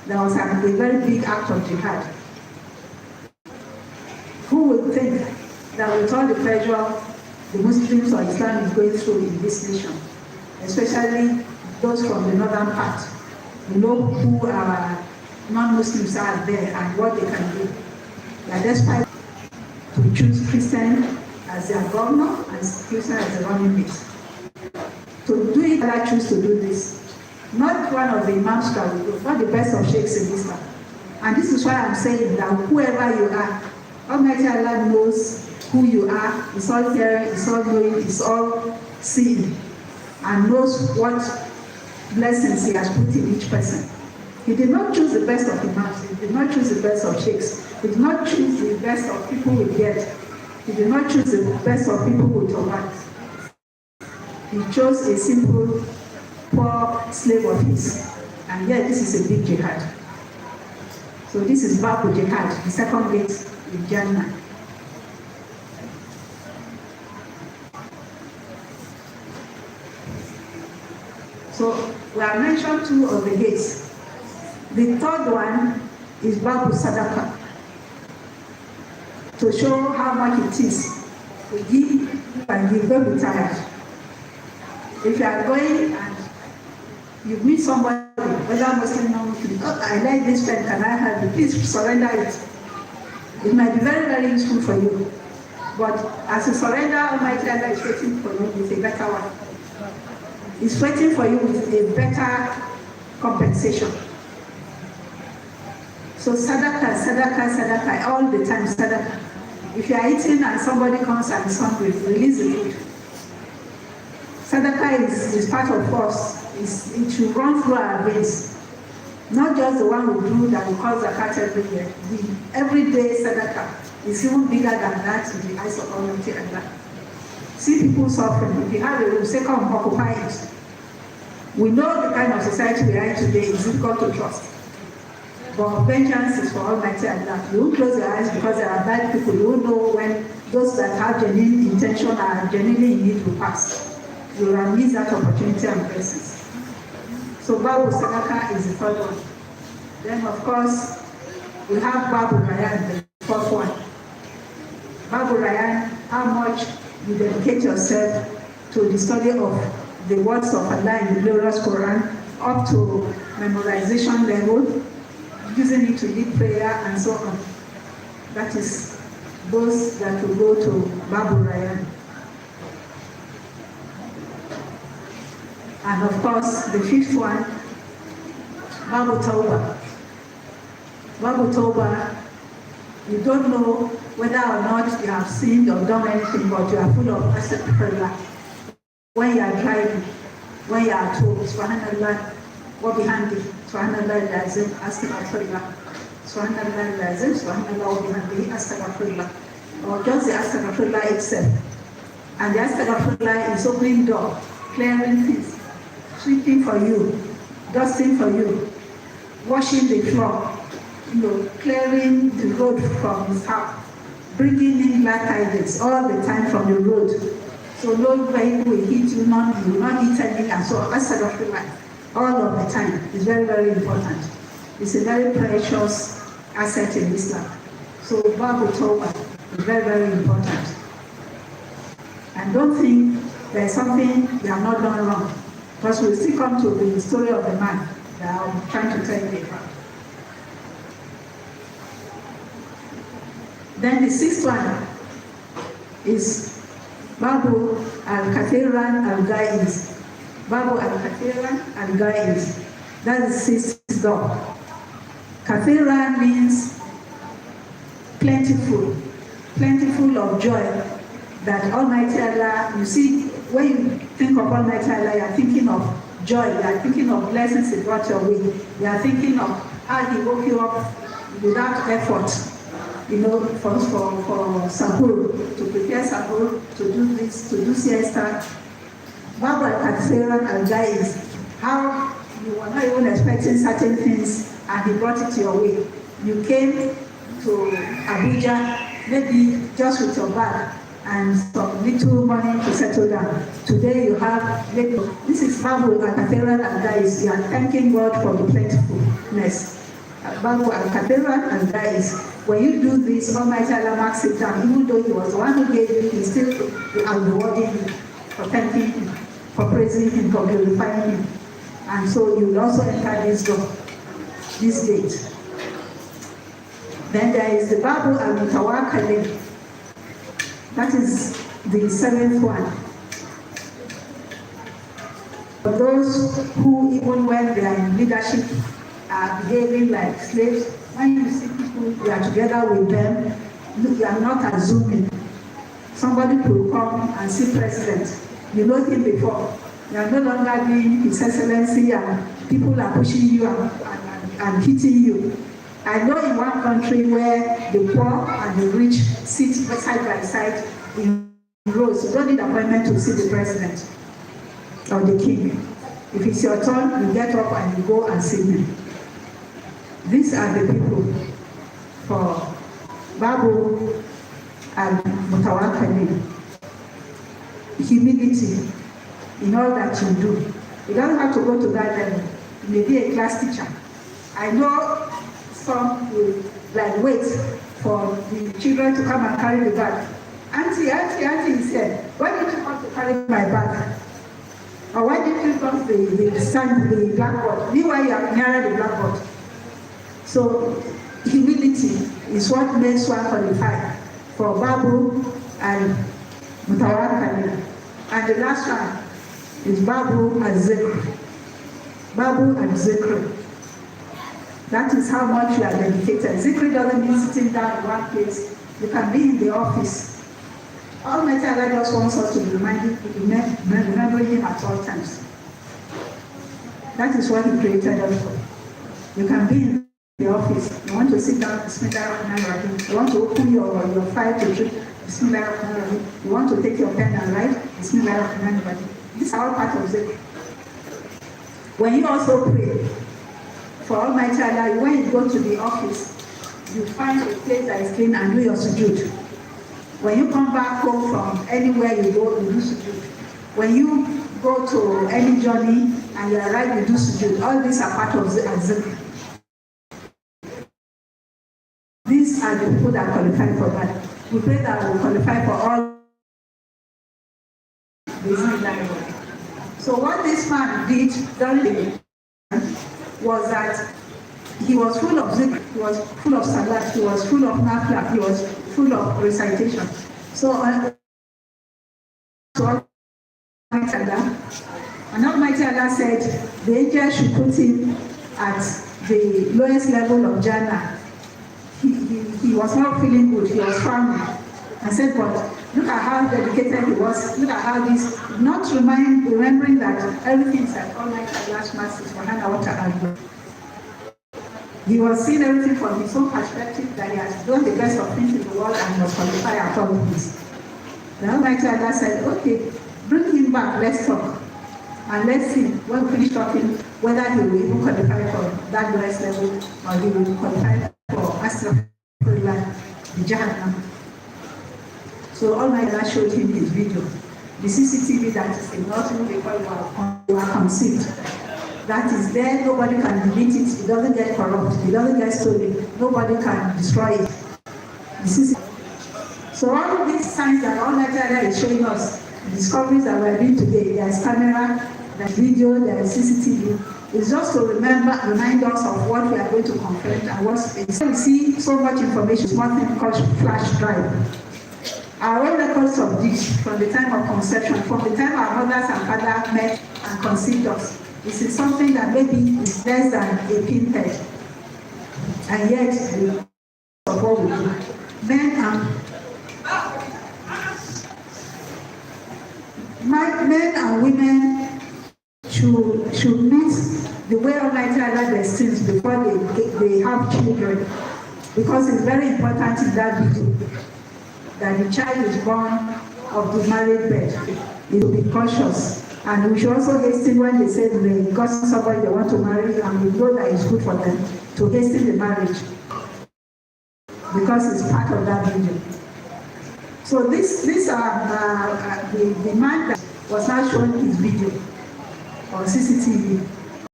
there was a very big act of jihad. Who would think that with all the pressure the Muslims or Islam is going through in this nation, especially those from the northern part, you know who non-Muslims are there and what they can do. That despite to choose Christian as their governor and Christian as the running mate. To do it, I choose to do this. Not one of the imams that we do, not the best of sheikhs in Islam. And this is why I'm saying that whoever you are, Almighty Allah knows who you are. It's all hearing, it's all knowing, it's all seeing, and knows what blessings he has put in each person. He did not choose the best of imams. He did not choose the best of sheikhs. He did not choose the best of people with beard. He did not choose the best of people with turban. He chose a simple, poor slave of his. And yet this is a big jihad. So this is Babu Jihad, the second gate in Jannah. So we have mentioned two of the gates. The third one is Babu Sadaqah, to show how much it is to give and give. Don't be tired. If you are going and you meet somebody, whether Muslim or Muslim, oh, I like this pen, can I have it? Please surrender it. It might be very, very useful for you. But as you surrender, Almighty Allah is waiting for you with a better one. He's waiting for you with a better compensation. So sadaqah, all the time sadaqah. If you are eating and somebody comes and is hungry, release the food. Sadaqah is part of us. It should run through our veins. Not just the one we do that we call zakat every year. The everyday sadaqah is even bigger than that in the eyes of Almighty Allah. See people suffering. If you have a room, say, come, occupy it. We know the kind of society we are in today is difficult to trust. But vengeance is for Almighty Allah. You will close your eyes because there are bad people. You will know when those that have genuine intention are genuinely in need to pass. You will miss that opportunity and blessings. So Babu Sadaqah is the third one. Then of course, we have Babu Rayan, the fourth one. Babu Rayan, how much you dedicate yourself to the study of the words of Allah in the glorious Quran, up to memorization level, using it to lead prayer and so on. That is those that will go to Babu Rayan. And of course, the fifth one, Babu Tawbah. Babu Tawbah, you don't know whether or not you have sinned or done anything, but you are full of astaghfirullah. When you are driving, when you are told, Subhanallah, wa bihamdi, Subhanallah al-Azim, astaghfirullah. Subhanallah al-Azim, Subhanallah wa bihamdi, astaghfirullah. Or just the astaghfirullah itself. And the astaghfirullah is opening door, clearing things, sweeping for you, dusting for you, washing the floor, clearing the road from his house, bringing in glad tidings all the time from the road. So no vehicle will hit you, none you will not hit anything, and so astaghfirullah all of the time is very, very important. It's a very precious asset in Islam. So Babu Tawbah is very, very important. And don't think there's something you have not done wrong, because we'll still come to the story of the man that I'm trying to tell you about. Then the sixth one is Babu al-Kathiran al-Gaiz. Babu al-Kathiran al-Gaiz. That is the sixth door. Kathiran means plentiful, plentiful of joy. That Almighty Allah, you see, when you think of Almighty Allah, you are thinking of joy, you are thinking of blessings He brought your way, you are thinking of how He woke you up without effort, for Sahur, to prepare Sahur, to do this, to do siesta. Babu al-Kathiran al-Gaiz, how you were not even expecting certain things and He brought it your way. You came to Abuja, maybe just with your bag and some little money to settle down. Today you have, this is Babu al-Kathiran al-Gaiz. You are thanking God for the plentifulness. Babu al-Kathiran al-Gaiz. When you do this, Almighty Allah marks it down. Even though He was the one who gave you, He still rewarding you for thanking Him, for praising Him, for glorifying Him. And so you will also enter this door, this gate. Then there is the Babu al-Mutawakkalin. That is the seventh one. For those who, even when they are in leadership, are behaving like slaves, when you see people, you are together with them, you are not assuming. Somebody could come and see president. You know him before. You are no longer being His Excellency and people are pushing you and hitting you. I know in one country where the poor and the rich sit side by side in rows, you don't need appointment to see the president or the king. If it's your turn, you get up and you go and see him. These are the people for Babu and Mutawakkil. Humility in all that you do. You don't have to go to that level. You may be a class teacher. I know some will like wait for the children to come and carry the bag. Auntie is here. Why did you come to carry my bag? Or why did you come to the blackboard? Meanwhile, you are nearer the blackboard. So humility is what makes one qualify for Babu and Mutawakkil. And the last one is Babu and Zikr. Babu and Zikr. That is how much you are dedicated. Zikr doesn't mean sitting down in one place. You can be in the office. Almighty Allah just wants us to be remembering Him at all times. That is what He created us for. You can be in the office. You want to sit down, Bismillahirrahmanirrahim. You want to open your file to read, Bismillahirrahmanirrahim. You want to take your pen and write, Bismillahirrahmanirrahim. These are all part of Zikr. When you also pray for Almighty Allah, when you go to the office, you find a place that is clean and do your sujood. When you come back home from anywhere you go, you do sujood. When you go to any journey and you arrive, you do sujood. All these are part of Zikr. These are the people that qualify for that. We pray that we qualify for all these. So what this man did during the was that he was full of zikr, he was full of salat, he was full of nafla, he was full of recitation. So Almighty Allah said the angel should put him at the lowest level of Jannah. He was not feeling good, he was frowning. I said, but look at how dedicated he was, look at how this, not remembering that everything is at Almighty Allah's mercy subhanahu wa ta'ala. He was seeing everything from his own perspective, that he has done the best of things in the world and was qualified at all of this. The Almighty Allah said, okay, bring him back, let's talk. And let's see, when we finish talking, whether he will even qualify for that lowest level or he will qualify for Astaghfirullah, the Jahannam. So Almighty Allah showed him his video. The CCTV that is in Northern before you are conceived. That is there, nobody can delete it, it doesn't get corrupt, it doesn't get stolen, nobody can destroy it. So all of these signs that Almighty Allah is showing us, the discoveries that we are doing today, there is camera, there is video, there is CCTV, it's just to remind us of what we are going to confront and what is. We see so much information, one thing called flash drive. Our own records of this, from the time of conception, from the time our mothers and fathers met and conceived us, this is something that maybe is less than a pinhead. And yet, of what we do. Men and women should meet the way Almighty Allah destines before they have children. Because it's very important in that video that the child is born of the married bed. It will be cautious. And we should also hasten when they say they got somebody they want to marry, and we know that it's good for them to hasten the marriage because it's part of that video. So these are the man that was not showing his video on CCTV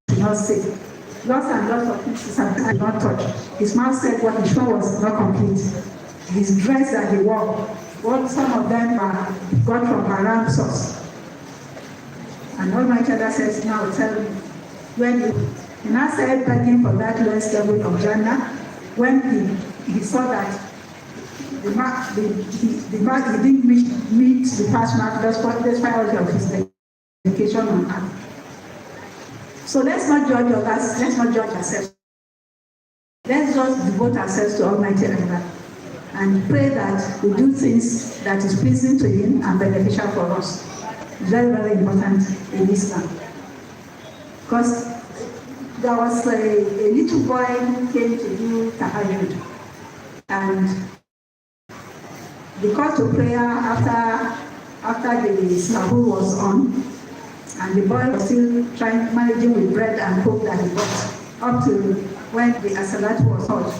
did not say. Lots and lots of things did not touch. His mouth said what he showed was not complete. His dress that he wore, what some of them got from haram source. And Almighty Allah says, now tell me, when he now started begging for that lowest level of Jannah, when he saw that the mark, he didn't meet the pass mark, despite all of his dedication on earth. So let's not judge others, let's not judge ourselves. Let's just devote ourselves to Almighty Allah and pray that we do things that is pleasing to Him and beneficial for us. very, very important in Islam. Because there was a little boy who came to do tahajjud, and they called to prayer after the sahur was on, and the boy was still managing with bread and coke that he got up to when the as-salatu was hot.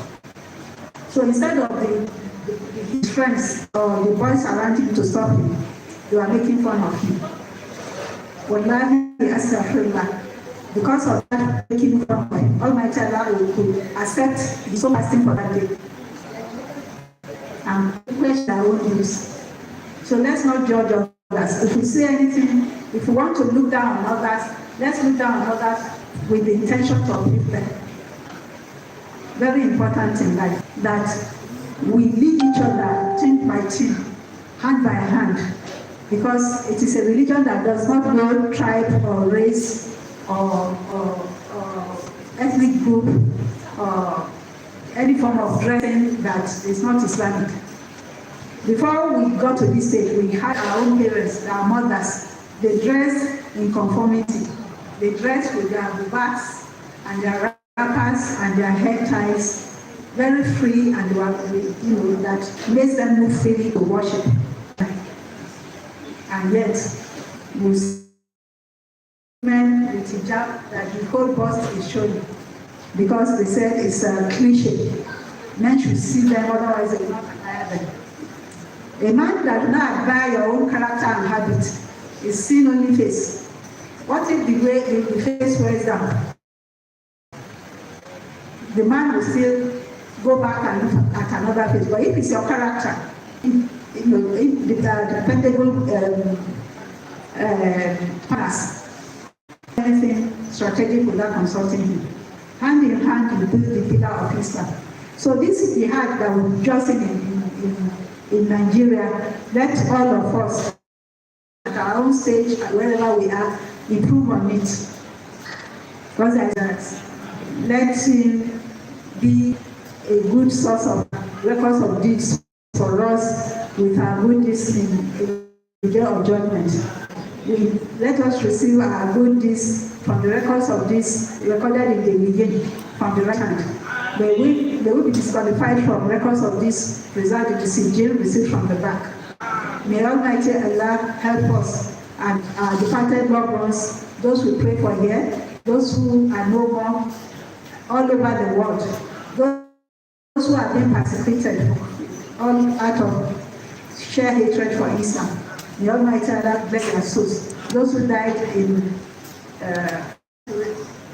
So instead of his friends or the boys around him to stop him, they were making fun of him. Wallahi, astaghfirullah. Because of that making fun of him, Almighty Allah will accept his own fasting for that day and pledge their own views. So let's not judge others. If we say anything, if we want to look down on others, let's look down on others with the intention to uplift them. Very important in life that we lead each other team by team, hand by hand, because it is a religion that does not know tribe or race or ethnic group or any form of dressing that is not Islamic. Before we got to this stage, we had our own parents, our mothers. They dressed in conformity. They dressed with their bubaks and their wrappers and their hair ties, very free, and that makes them move freely to worship. And yet, men with hijab that the whole bust is showing, because they said it's a cliche. Men should see them, otherwise they will not admire them. A man that does not admire your own character and habit is seen only face. What if the face wears down? The man will still go back and look at another face. But if it's your character, if the dependable pass, anything strategic without consulting him. Hand in hand, we build the pillar of Islam. So this is the heart that we're just in Nigeria. Let all of us, at our own stage, wherever we are, improve on it. Because let him be a good source of records of deeds for us with our good deeds in the day of judgment. Let us receive our good deeds from the records of deeds recorded in the beginning, from the right hand. They will be disqualified from records of deeds preserved in the sijil received from the back. May Almighty Allah help us and our departed loved ones, those we pray for here, those who are no more, all over the world, those who have been persecuted, all out of sheer hatred for Islam. May Almighty Allah bless their souls. Those who died in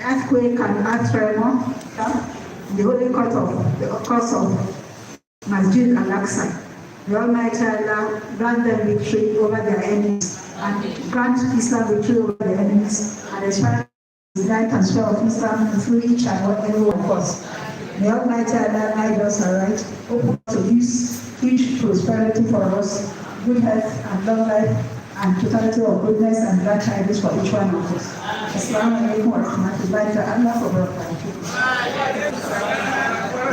earthquake and earth tremor, the holy cause of Masjid Al-Aqsa. May Almighty Allah grant them victory over their enemies and grant Islam victory over their enemies and expand the light and sphere of Islam through each and every one of us. May Almighty Allah guide us aright, open to this huge prosperity for us, good health and long life, and totality of goodness and glad tidings for each one of us. Assalamu alaikum wa rahmatullahi wa barakatuh.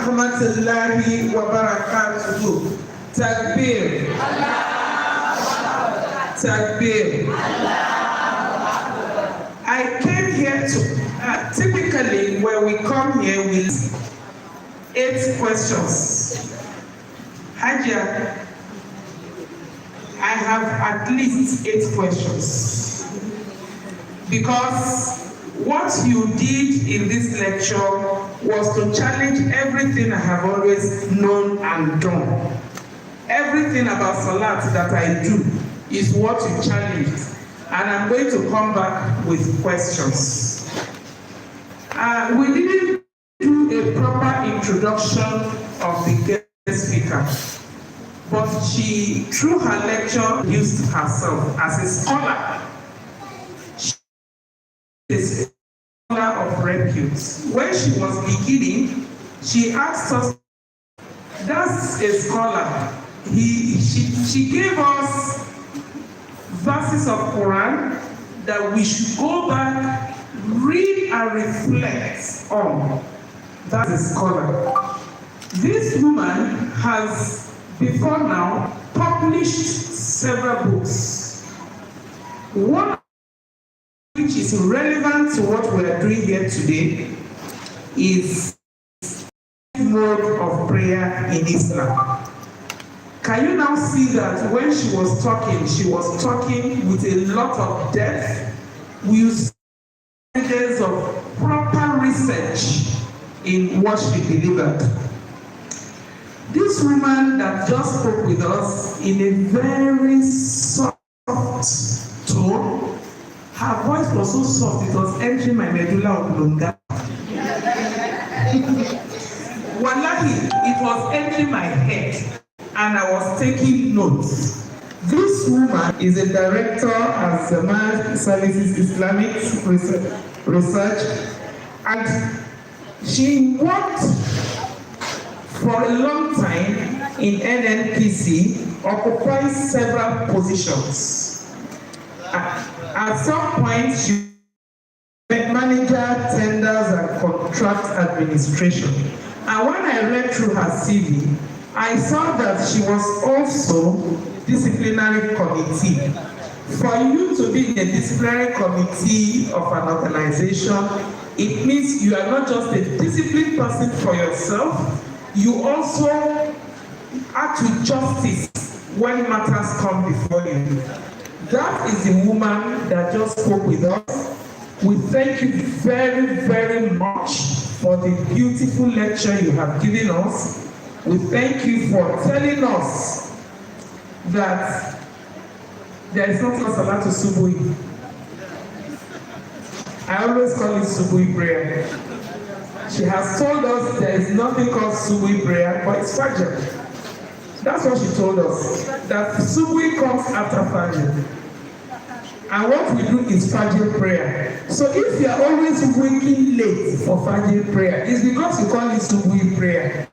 Rahmatullahi wa barakatuh. Takbir. Takbir. I came here to, typically when we come here with 8 questions. Hajia, I have at least 8 questions. Because what you did in this lecture was to challenge everything I have always known and done. Everything about Salat that I do is what you challenged. And I'm going to come back with questions. We didn't do a proper introduction of the guest speaker, but she, through her lecture, used herself as a scholar. She is a scholar of repute. When she was beginning, she asked us, that's a scholar. She gave us verses of Quran that we should go back, read and reflect on. That's a scholar. This woman has, before now, published several books. One which is relevant to what we are doing here today is mode of prayer in Islam. Can you now see that when she was talking with a lot of depth? We use evidence of proper research in what she delivered. This woman that just spoke with us in a very soft tone, her voice was so soft it was entering my medulla oblongata. Wallahi, it was entering my head and I was taking notes. This woman is a director at Zaman Services Islamic Research, and she worked for a long time in NNPC, occupying several positions. At some point, she was manager, tenders, and contract administration. And when I read through her CV, I saw that she was also disciplinary committee. For you to be in a disciplinary committee of an organization, it means you are not just a disciplined person for yourself, you also act with justice when matters come before you. That is the woman that just spoke with us. We thank you very, very much for the beautiful lecture you have given us. We thank you for telling us that there is nothing called Salatu Subuhi. I always call it Subuhi prayer. She has told us there is nothing called Subuhi prayer, but it's Fajr. That's what she told us. That Subuhi comes after Fajr. And what we do is Fajr prayer. So if you are always waking late for Fajr prayer, it's because you call it Subuhi prayer.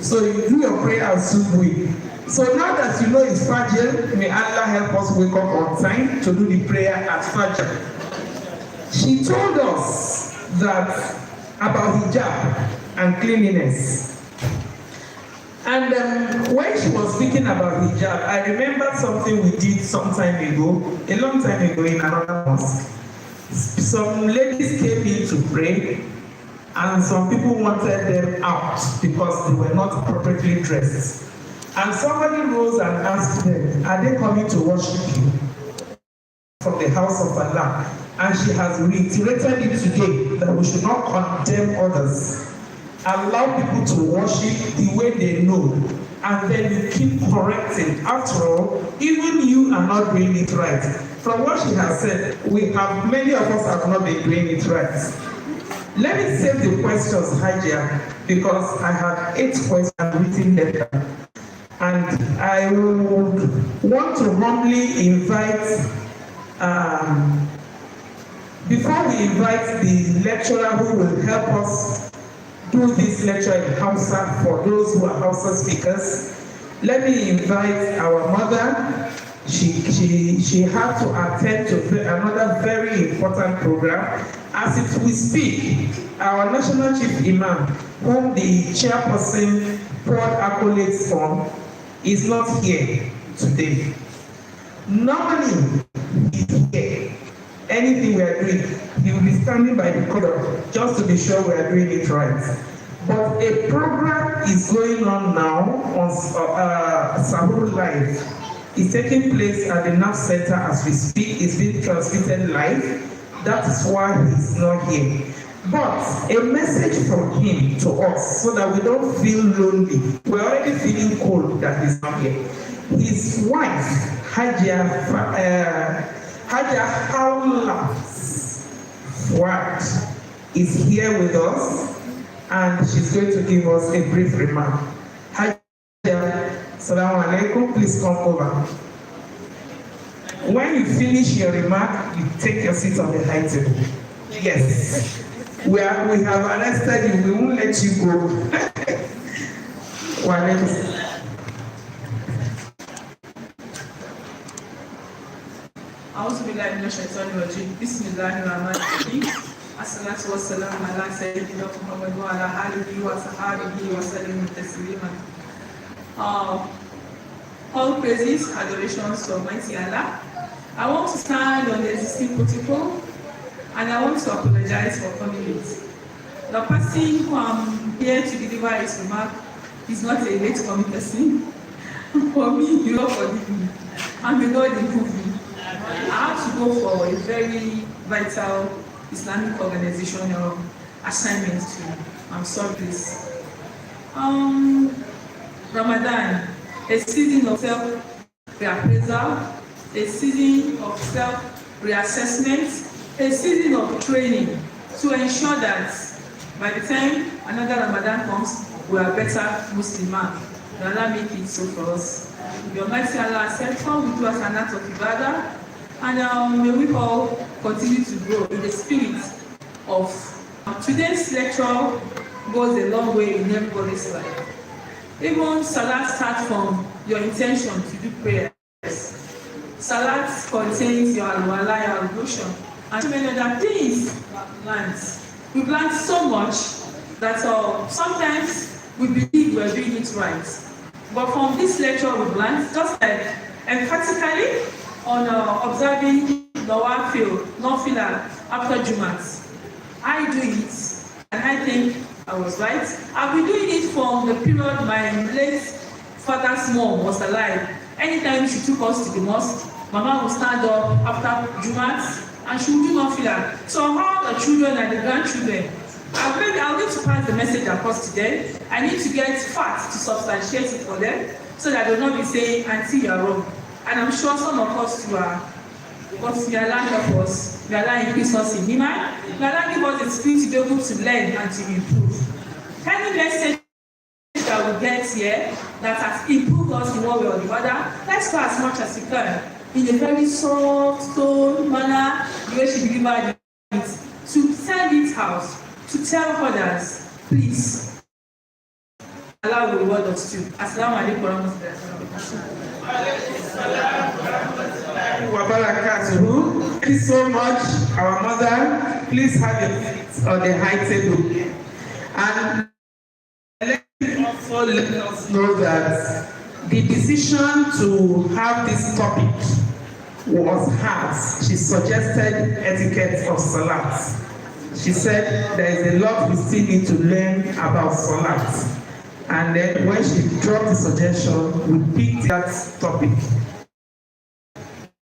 So you do your prayer at Subuhi. So now that you know it's Fajr, may Allah help us wake up on time to do the prayer at Fajr. She told us that about hijab and cleanliness. And when she was speaking about hijab, I remembered something we did some time ago, a long time ago in another mosque. Some ladies came in to pray, and some people wanted them out because they were not appropriately dressed. And somebody rose and asked them, are they coming to worship you from the house of Allah? And she has reiterated it today that we should not condemn others. Allow people to worship the way they know, and then you keep correcting. After all, even you are not doing it right. From what she has said, many of us have not been doing it right. Let me save the questions, Hajia, because I have 8 questions written there. And I would want to humbly invite, before we invite the lecturer who will help us do this lecture in Hausa for those who are Hausa speakers, let me invite our mother. She had to attend to another very important program. As we speak, our national chief imam, whom the chairperson poured accolades from, is not here today. Normally, he's here. Anything we are doing, he will be standing by the corner just to be sure we are doing it right. But a program is going on now on Sahur Live. It's taking place at the NAF Center as we speak. It's being transmitted live. That is why he's not here. But a message from him to us so that we don't feel lonely. We're already feeling cold that he's not here. His wife, Hajia Hawla's wife, is here with us, and she's going to give us a brief remark. Hajia, Assalamu alaikum, please come over. When you finish your remark, you take your seat on the high table. Yes. We have arrested you, we won't let you go. أعوذ بالله من الشيطان الرجيم بسم الله الرحمن الرحيم الصلاة والسلام على سيدنا محمد وعلى آله وصحبه وسلم تسليما. All praises, adorations to Almighty Allah. I want to stand on the existing protocol and I want to apologize for coming late. The person who I'm here to deliver his remark is not a late coming person. For me, you know, forgive me. And the Lord improve me. I have to go for a very vital Islamic organizational assignment too. I'm sorry, please. Ramadan, a season of self-reappraisal, a season of self-reassessment, a season of training to ensure that by the time another Ramadan comes, we are better Muslims. May Allah make it so for us. May Almighty Allah accept all we do as an act of ibadah, and may we all continue to grow in the spirit of today's lecture goes a long way in everybody's life. Even Salat starts from your intention to do prayers. Salat contains your alwala, your ablution, and so many other things we plant so much that sometimes we believe we're doing it right. But from this lecture we plant, just like emphatically on observing Nafila after Jumat. I do it, and I think I was right. I've been doing it from the period my late father's mom was alive. Anytime she took us to the mosque, Mama would stand up after Jumat and she would do Nafila. So how the children and the grandchildren, I'll need to pass the message across to them. I need to get facts to substantiate it for them so that they'll not be saying, Auntie, you're wrong. And I'm sure some of us too are. Because may Allah help us, may Allah increase us in iman, may Allah give us the spirit to be able to learn and to improve. Any message that we get here that has improved us in one way or the other, let's try as much as we can in a very soft tone manner, the way she delivered it, to send it out, to tell others, please. Allah will reward us too. Assalamu alaikum warahmatullahi wabarakatuh. Thank you so much, our mother. Please have your feet on the high table. And let us know that the decision to have this topic was hers. She suggested etiquette of Salat. She said there is a lot we still need to learn about Salat. And then when she dropped the suggestion, we picked that topic.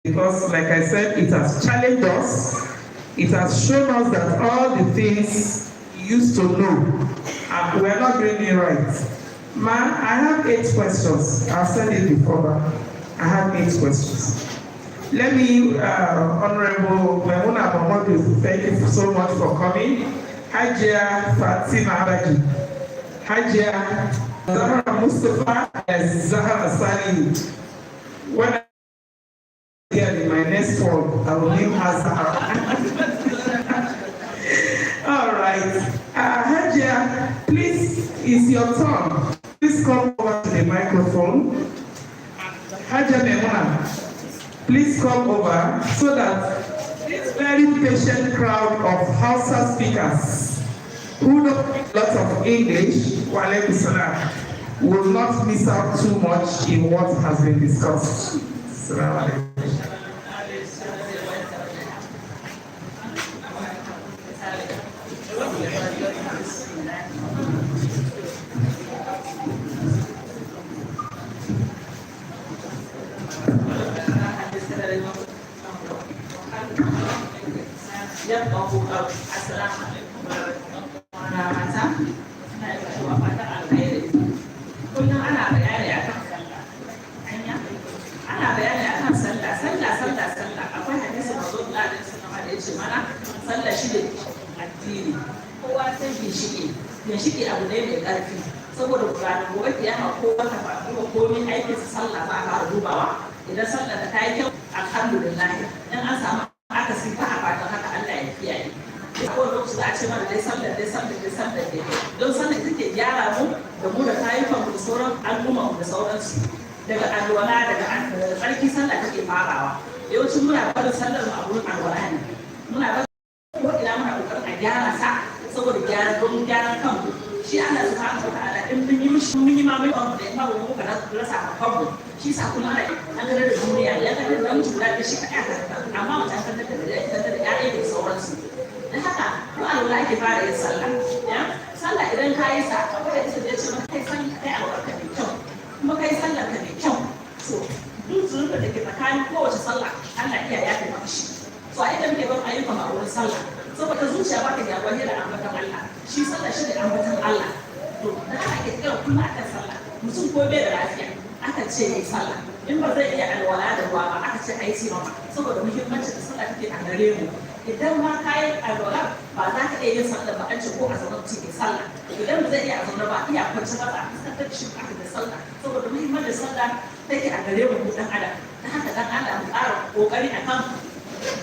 Because, like I said, it has challenged us. It has shown us that all the things we used to know, we're not doing it right. Ma, I have 8 questions. I've said it before, but I have 8 questions. Let me, Honorable Maimuna Momodu, thank you so much for coming. Hajia Fatima Abaji. Hajia Zahra Mustafa and Zahra Sani. When I get in my next form, I will name her Zahra. All right. Hajia, please, it's your turn. Please come over to the microphone. Hajia Maimuna, please come over so that this very patient crowd of Hausa speakers who know a lot of English, will not miss out too much in what has been discussed. ginshiki abu ne mai ƙarfi saboda ranar gobe kiyama ko wata ba kuma komai aikin sallah ba a dubawa idan sallah ta yi kyau alhamdulillah in an samu akasi ba a fatan haka Allah ya kiyaye ko lokaci za a ce mana dai sallah dai don sallah take gyara mu da mu da kayukan mu da sauran al'umma mu da sauransu daga alwala daga tsarki sallah take farawa yawancin muna barin sallar mu a wurin alwala ne muna barin ko ina muna kokarin a gyara sa saboda gyaran kanmu shi Allah subhanahu wa ta'ala in mun yi mishi mun yi ma mai abu da ya ba mu ka rasa ma kanmu shi sa kuma an ga da duniya ya ga da mutum da shi ka amma mutum kan da ya'ya da sauransu dan haka ko Allah ke fara yin sallah ya sallah idan ka yi sa akwai da ita da ce maka kai san kai albarka ne kyau kuma kai sallar ka ne kyau so duk zurfin da ke tsakanin kowace sallah Allah iya yafe maka shi so a idan muke ban ayyuka ma wurin sallah saboda zuciya ba ta gyaruwa ne da ambatan Allah shi sallah shi da ambatan Allah to dan haka ake kira kullum akan sallah mutum ko bai da lafiya aka ce yayi sallah in ba zai iya alwala da ruwa ba aka ce ayi sirama saboda muhimmancin da sallah take a gare mu idan ma kayan alwala ba za ka iya yin sallah ba an ce ko a zaune cikin sallah idan ba zai iya a zaune ba iya kwanci ba za a fuskantar shi aka da sallah saboda muhimmancin sallah take a gare mu dan adam dan haka dan Allah mu ƙara kokari akan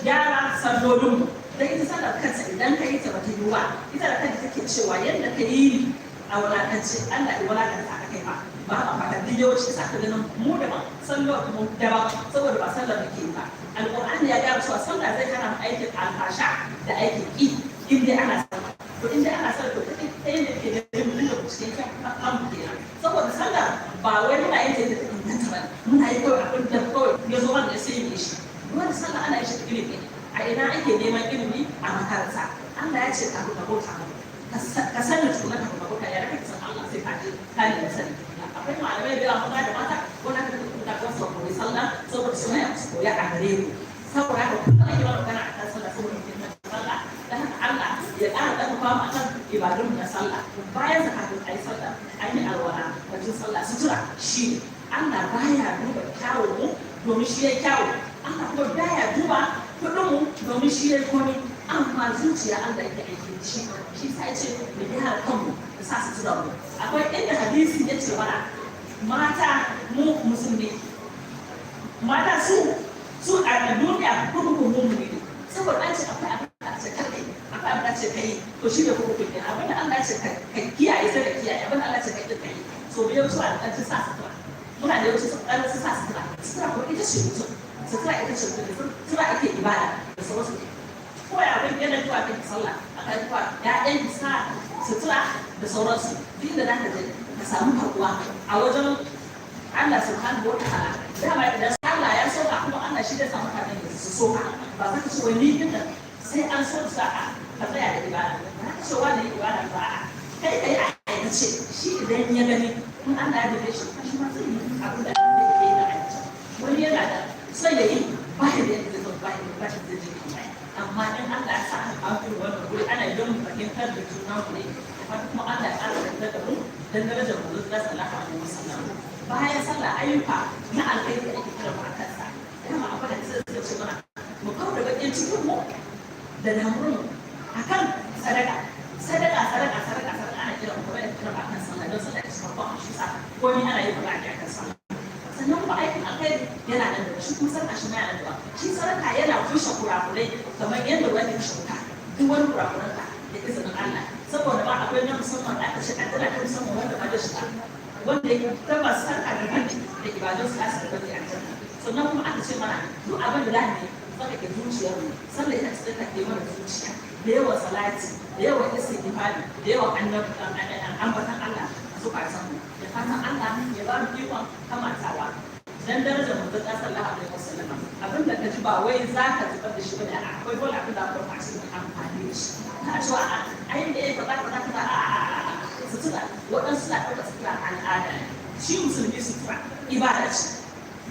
gyara sallolin mu dan ita sallar kansa idan ka yi ta bata yi ba ita da kanta take cewa yadda ka yi a wulakance Allah ya wulakanta ka kai ba ba a fata duk yawanci sa ka ganin mu da ba sallar mu daban saboda ba sallar muke yi ba alqur'ani ya gaya cewa sallah zai hana mu aikin alfasha da aikin ki in dai ana sallah to in dai ana sallah to kai ne ke da mu dinga cikin kan kenan saboda sallah ba wai muna yin ta da inganta ba muna yi kawai abin da kawai ya zo wanda sai yi shi wanda sallah ana yin shi da ilimi a ina ake neman ilimi a makaranta Allah ya ce ka bauta ka sani tukuna ka bauta ya raka san Allah sai ka je ka ne sani akwai malamai da yawa maza da mata wanda ka da ka so koyi sallah saboda su ne su koya a gare ku saboda haka kullum ake magana a kan sallah saboda mutum sallah dan haka Allah ya ƙara ɗaukaka mu akan ibadun na sallah bayan zakatun ayi sallah an yi alwala wajen sallah sutura shi Allah baya duba kyawun mu domin shi ya kyawu Allah kuma baya duba kudin mu domin shi ya komi amma zuciya Allah yake aiki da shi sai ce mu gyara kanmu da sa sutura mu akwai inda hadisi ya ce mana mata mu musulmi mata su a duniya kurkukun mu ne saboda an ce akwai abin da ce kai akwai abin da ce kai to shi ne kurkukun ne abin da Allah ce ka kiyaye sai ka kiyaye abin da Allah ce kai kai so biyo su a kan sa sutura muna da yawanci su sa sutura ko ita ce mutum sutura ita ce mutum sutura ake ibada da sauransu ko ya abin yana zuwa kan sallah a kan zuwa ya'yan sa sutura da sauransu duk da zaka je ka samu karbuwa a wajen Allah subhanahu wa ta'ala dama idan Allah ya soka kuma Allah shi da samu mutane da su soka ba za ka ce wani din da sai an so sa'a ka tsaya da ibada ba ka ce wani ibada ba kai kai a aikace shi idan ya gani in Allah ya dace shi ma zai yi abin da yake da aikace wani yana da sai ya yi ba da yadda zai ba da zai ji amma in Allah ya sa an kawo wannan guri ana yin fahimtar da juna ne kuma Allah ya ƙara da mu dan darajar mu da sallallahu alaihi wasallam bayan sallah ayyuka na alkhairi da ake kira mu akan sa kuma akwai da sai ce mana mu kawo da bakin cikin mu da damuwar mu akan sadaka ana kira mu da kira akan sallah don sallah ta farko shi sa ko ni ana yin bayani akan sallah sannan kuma aikin alkhairi yana nan da shi kuma sarka shi yana da shi sarka yana kushe kurakurai kamar yadda wani shuka duk wani kurakuran ka da izinin Allah saboda ba akwai na musamman da aka ce an tana ta musamman wanda ba da shi wanda ya tabbas sarka da bane da ibadun su asu da bane a can sannan kuma aka ce mana duk abin da ne saka ke zuciyar mu sallah ita ce ta ke mana zuciya da yawan salati da yawan istighfari da yawan ambatan Allah suka san mu da fatan Allah ya ba mu ikon kamantawa dan darajar mu ta sallallahu alaihi wasallam abin da ka ji ba wai za ka zubar da shi bane akwai dole abin da ka fara shi amfani da shi ka ce a ayin da ya faɗa a sutura waɗansu na ɗauka sutura al'ada shi musulmi sutura ibada ce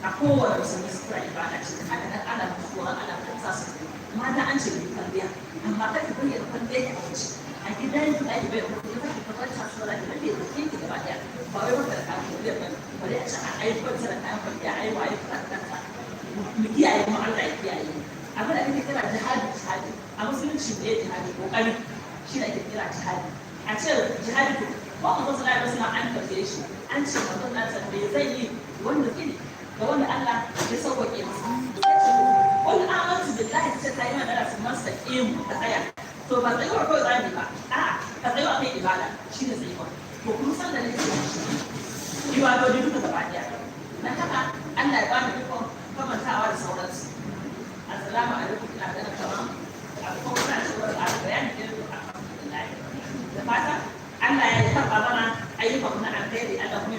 a kowane musulmi sutura ibada ce haka dan ana tsoron ana sa su mata an ce bi kalbiya amma kai ka bayyana kalbiya ya ce a gidan da ake bayyana kalbiya ka tabbata su da ke da kinki gaba daya ba wai wanda ka kalbiya ba bari a ce a aiwatar da kayan kalbiya ai waye ka kanta mu kiyaye mu Allah ya kiyaye abin da ake kira jihadi a musulunci ne jihadi kokari shi da ake kira jihadi a ce jihadi ko ba mu sallallahu alaihi wasallam an kafe shi an ce mutum na tambaye zai yi wanda kiri ga wanda Allah ya sauƙaƙe masa wani amantu billahi ta ta yi magana su masa imu ka tsaya to ba tsayuwar kawai zami ba a ka tsayo a kai ibada shi ne tsayuwa to kuma san da nake shi ibadodi duka gaba ɗaya na haka Allah ya bani ikon kamantawa da sauransu assalamu alaikum ina ganin kamar a kuma kuna cewa a bayani da alhamdulillah da fata Allah ya yi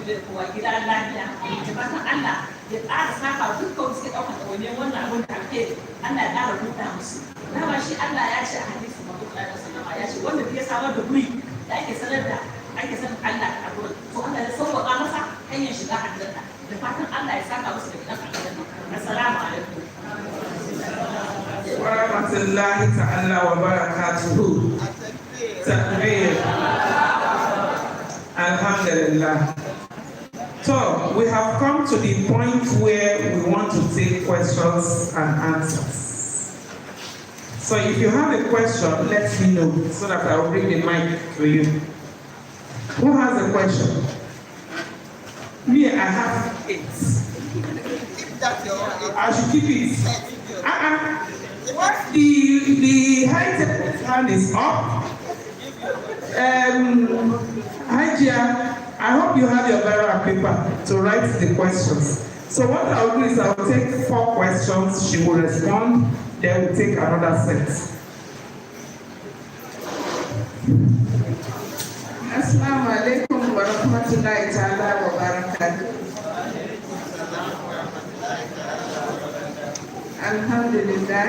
da kowa gida lafiya da fatan Allah ya ƙara saka dukkan suke ɗaukar ɗawainiyar wannan abin da ake Allah ya ƙara buɗa musu. Dama shi Allah ya ce a hadisi Muhammad sallallahu alaihi wasallam ya ce wanda ya samar da guri da ake sanar Allah a gurin to Allah ya sauƙaƙa masa hanyar shiga aljanna da fatan Allah ya saka musu da gidan aljanna. Assalamu alaikum. Wa rahmatullahi ta'ala wa barakatuhu. Takbir. Alhamdulillah. So we have come to the point where we want to take questions and answers. So if you have a question, let me know so that I will bring the mic to you. Who has a question? Me, I have 8. I should keep it. What the high-tech hand is up. Hajia, I hope you have your biro and paper to write the questions. So what I'll do is I'll take 4 questions, she will respond, then we'll take another set. Assalamu alaikum wa rahmatullahi ta'ala wa barakatuh. Alhamdulillah,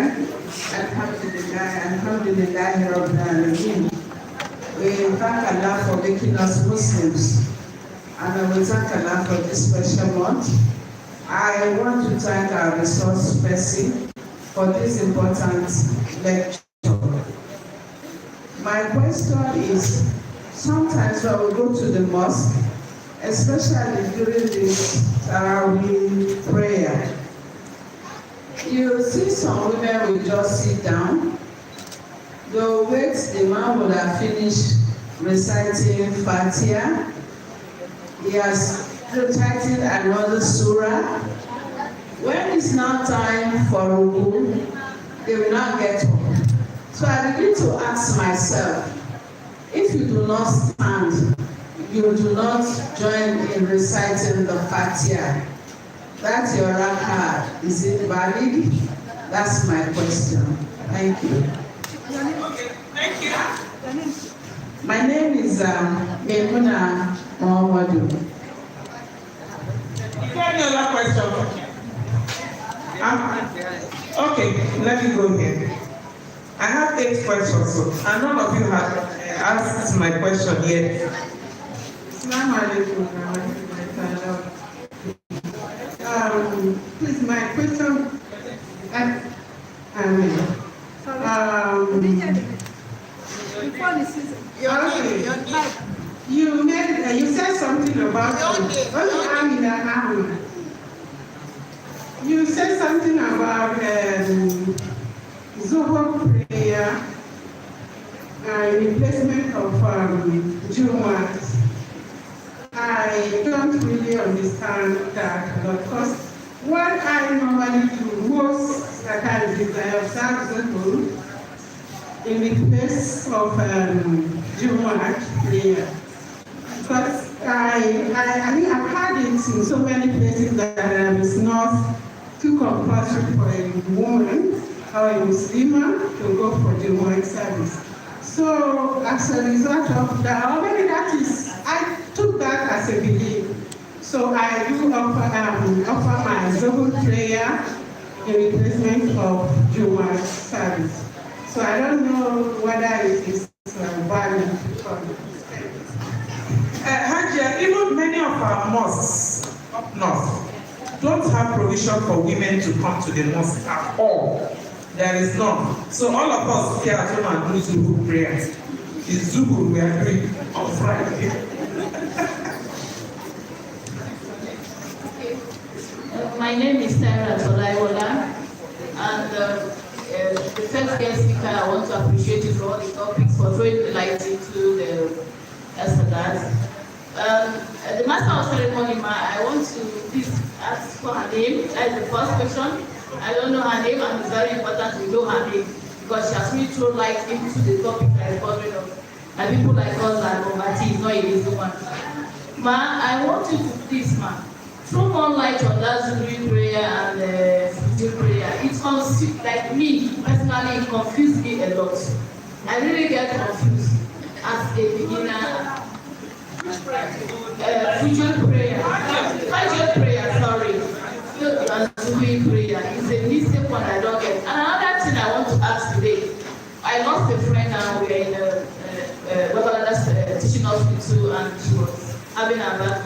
alhamdulillah, Rabbil Alameen. We thank Allah for making us Muslims, and we thank Allah for this special month. I want to thank our resource person for this important lecture. My question is, sometimes when we go to the mosque, especially during this Tarawih prayer, you see some women will just sit down. They'll wait, the man will have finished reciting Fatiha. He has recited another surah. When it's now time for Ruku, they will not get up. So I begin to ask myself, if you do not stand, you do not join in reciting the Fatiha, that's your rak'ah. Is it valid? That's my question. Thank you. Okay, thank you. My name is Maimuna Mohamadu. Is there any other question? Okay, let me go here. I have 8 questions, so, and none of you have asked my question yet. Assalamu alaikum warahmatullahi. Please, my question. You said something about you said something about Zuhur prayer and replacement of Jumat. I don't really understand that, because what I normally do most times is I observe Zuhur in the place of Jumat prayer. But I mean, I've had it in so many places that it's not too compulsory for a woman or a Muslim to go for Jumat service. So as a result of that, already that is, I took that as a belief. So I do offer my Zuhur prayer in replacement of Jumat service. So I don't know whether it is valid for Hajia, even many of our mosques up north don't have provision for women to come to the mosque at all. There is none. So all of us here at home and do Zuhur prayers. It's Zuhur we are doing on Friday. My name is Sarah Tolaiwola, and the first guest speaker, I want to appreciate you for all the topics, for throwing the light into the Sadat. The master of ceremony, I want to please ask for her name. That is the first question. I don't know her name, and it's very important we know her name, because she has really thrown light into the topic that is covering up. And people like us that Robati is not a easy one. Ma, I want you to please, ma, throw more light on that Zuhri prayer and Fujr prayer. It's confused, like me personally, it confused me a lot. I really get confused as a beginner. Fajr prayer, sorry. Doing prayer is a mistake one I don't get. And another thing I want to ask today, I lost a friend and we were in a teaching hospital and she was having a bad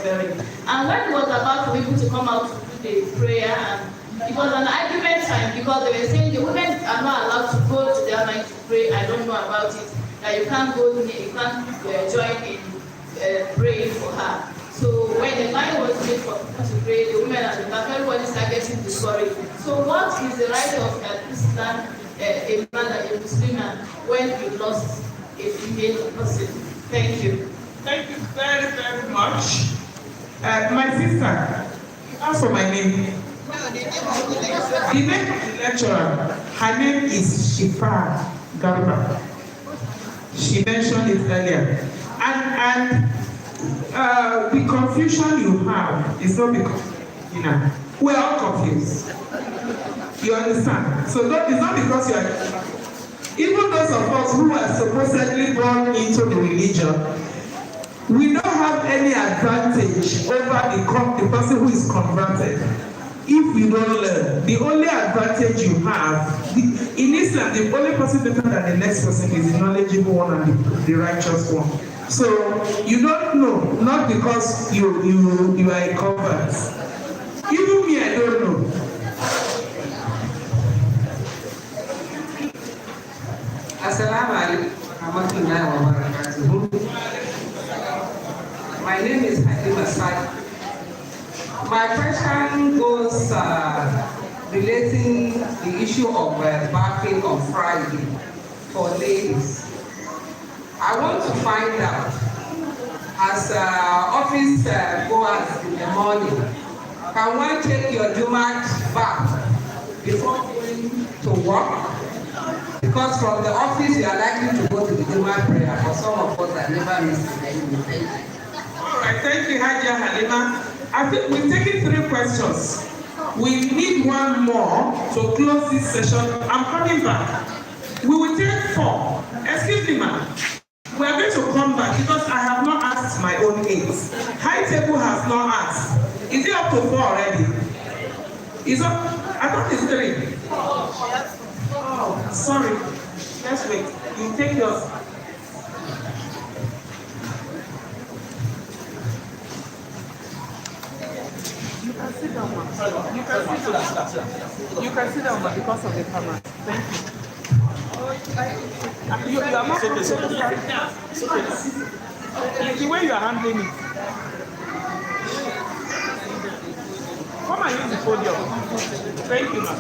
very. And when it was about to be able to come out to do the prayer, and it was an argument time because they were saying the women are not allowed to go to their night to pray. I don't know about it. That you can't go near, you can't join in praying for her. So when the line was made for people to pray, the women at the back, everybody started getting discouraged. So what is the right of Islam, a man, a Muslim man, when you lost a female person? Thank you. Thank you very, very much. My sister, ask for my name. The name of the lecturer, her name is Shifa Garba. She mentioned it earlier. And the confusion you have is not because, we're all confused. You understand? So it's not because you are, even those of us who are supposedly born into the religion, we don't have any advantage over the person who is converted if you don't learn. The only advantage you have, in Islam, the only person better than the next person is the knowledgeable one and the righteous one. So you don't know, not because you are a convert. Even me, I don't know. Assalamu alaikum warahmatullahi wabarakatuh. My name is AL-HABIBIYYAH. My question goes relating the issue of bathing on Friday for ladies. I want to find out, as office goers in the morning, can one take your Jumat bath before going to work? Because from the office you are likely to go to the Jumat prayer. For some of us that never missed it. All right, thank you, Hajia Halima. I think we've taken 3 questions. We need one more to close this session. I'm coming back. We will take 4. Excuse me, ma'am. We are going to come back because I have not asked my own aides. High table has not asked. Is it up to 4 already? Is up? I thought it's 3. Oh, sorry. Let's wait. You take yours. You can sit down, ma'am. You can sit down. You can sit down, but because of the camera. Thank you. You are not okay. It's the way you are handling it. Come and use the podium. Thank you, ma'am.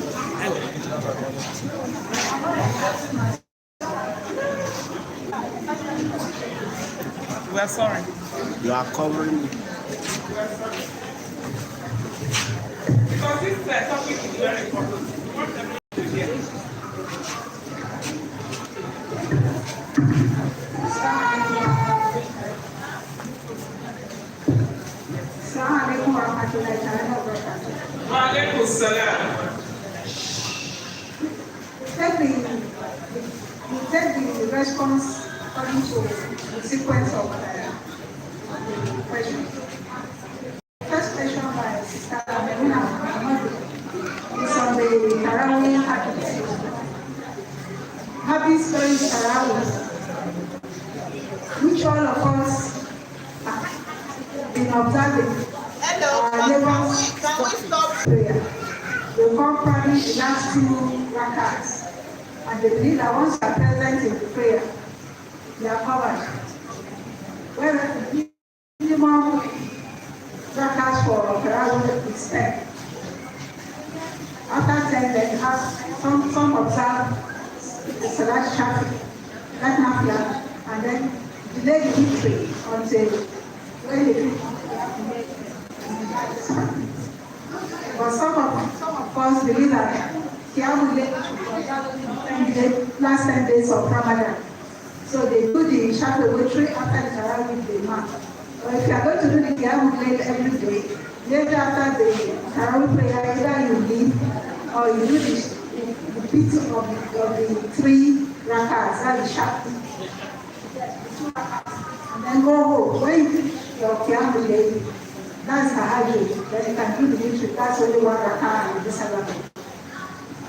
We are sorry. You are covering me. Because this topic is very important. We want them to hear. Assalamualaikum warahmatullahi wabarakatuh. Wa alaikum salam. You take the response according to the sequence of the questions. First question by Sister Amina is on the Tarawih habits. Habits during Tarawih, which all of us have been observing. Can we stop prayer? They come praying the last 2 rakats, and they believe that once they are present in the prayer, they are covered. Whereas the minimum rakats for Tarawih is 10. After 10, they have some observe the Salat Shafi, that Nafila, and then delay the victory until when they but some of us believe that last 10 days of Ramadan. So they do the Shafi witri after the Tarawih the month. But if you are going to do the Qiyamul Layl every day, later after the Tarawih prayer, either you leave or you do the bit of the 3 rakats, that's the Shafi. And then go home. When you finish your family lady, that's the habit. Then you can do the ritual. That's only one rakah in this Salah.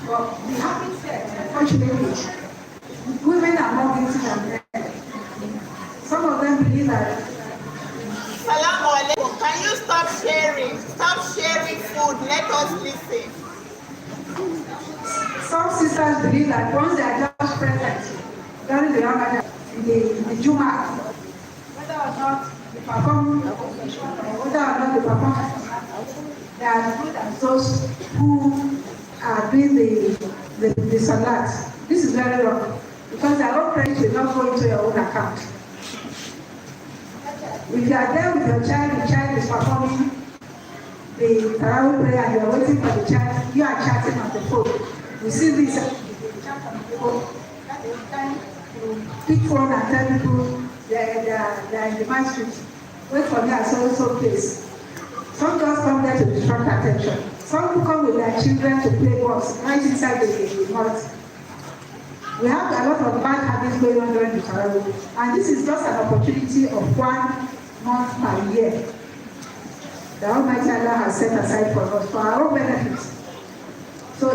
But we haven't said, unfortunately, women are more guilty than men. Some of them believe that. Salaam alaikum. Can you stop sharing? Stop sharing food. Let us listen. Some sisters believe that once they are just present during the Ramadan, the Juma, whether or not they perform, whether or not they perform, they are good as those who are doing the salat. This is very wrong because their own credit will not go into your own account. If you are there with your child, the child is performing the Tarawih prayer and you are waiting for the child, you are chatting on the phone. You see this, you chat on the phone. That is time to pick phone and tell people they are in the masjid. Wait for me at so place. Some just come there to distract attention. Some who come with their children to play balls right inside the mosque. We have a lot of bad habits going on during the Tarawih, and this is just an opportunity of 1 month per year. The Almighty Allah has set aside for us for our own benefit. So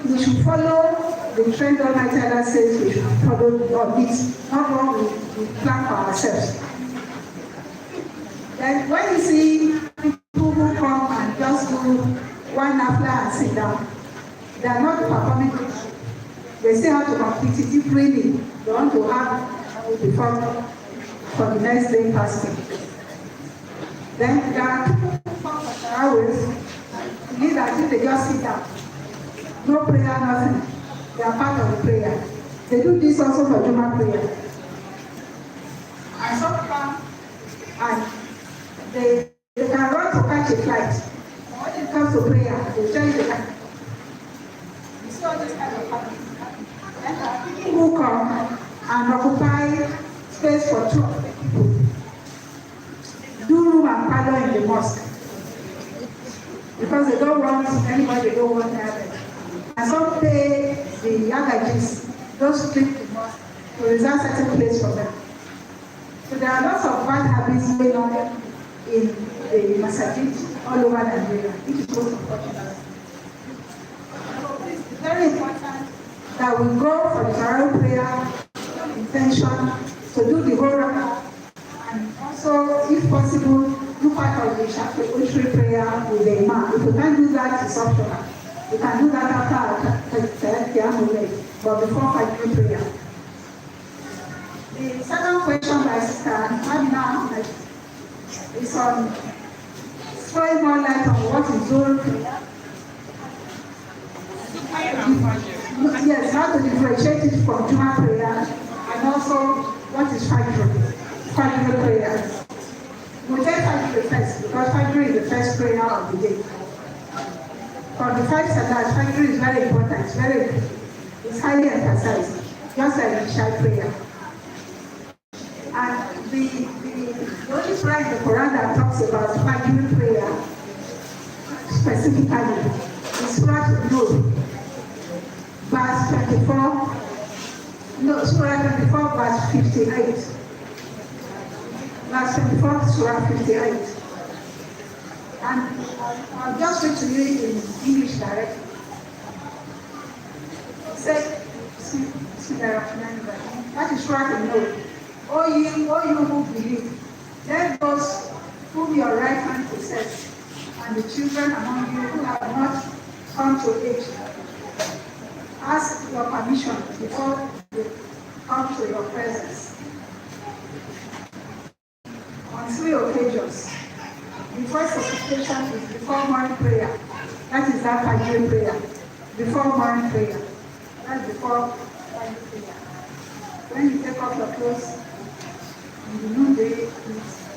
we should follow the trend Almighty Allah says we should follow on it, not what we plan for ourselves. Then when you see people who come and just do one after and sit down, they are not performing it. They still have to complete it freely. They want to have before for the next day fasting. Then there are people who come for Tarawih, believe that if they just sit down, no prayer, nothing. They are part of the prayer. They do this also for Juma prayer. And some come and they can run to catch a flight. When it comes to prayer, they tell you they can. You see all this kind of happening. And there are people who come and occupy space for 2 other people. Do room and parlor in the mosque. Because they don't want anybody, they don't want anybody. And some pay the yagajis, those strip the mosque, to reserve certain place for them. So there are lots of bad habits going on in the masajid all over Nigeria, which is most unfortunate. So it's very important that we go for the Tarawih prayer intention to do the whole rakah, and also, if possible, do part of the Shafi'i prayer with the Imam. If we can't do that, it's optional. We can do that after Qiyamul, but before Fajr prayer. The second question by Sister Amina is on throwing more light on what is Zuhr prayer. Yes, how to differentiate it from Juma prayer, and also what is Fajr prayer. We take Fajr first because Fajr is the first prayer of the day. For the 5 Salat, Fajr is very important, it's highly emphasized, just like the Isha prayer. And the only surah in the Quran that talks about Fajr prayer specifically is Surah Nur, verse 24, Surah 24, verse 58. Verse 24, Surah 58. And I'll just read to you in English directly. It says, that is Surah Nur. O you who believe, let those whom your right hand possess, and the children among you who have not come to age, ask your permission before they come to your presence. On 3 occasions, the first supplication is before morning prayer. That is that Fajr prayer. Before morning prayer. That's before Fajr prayer. When you take off your clothes, in the noonday,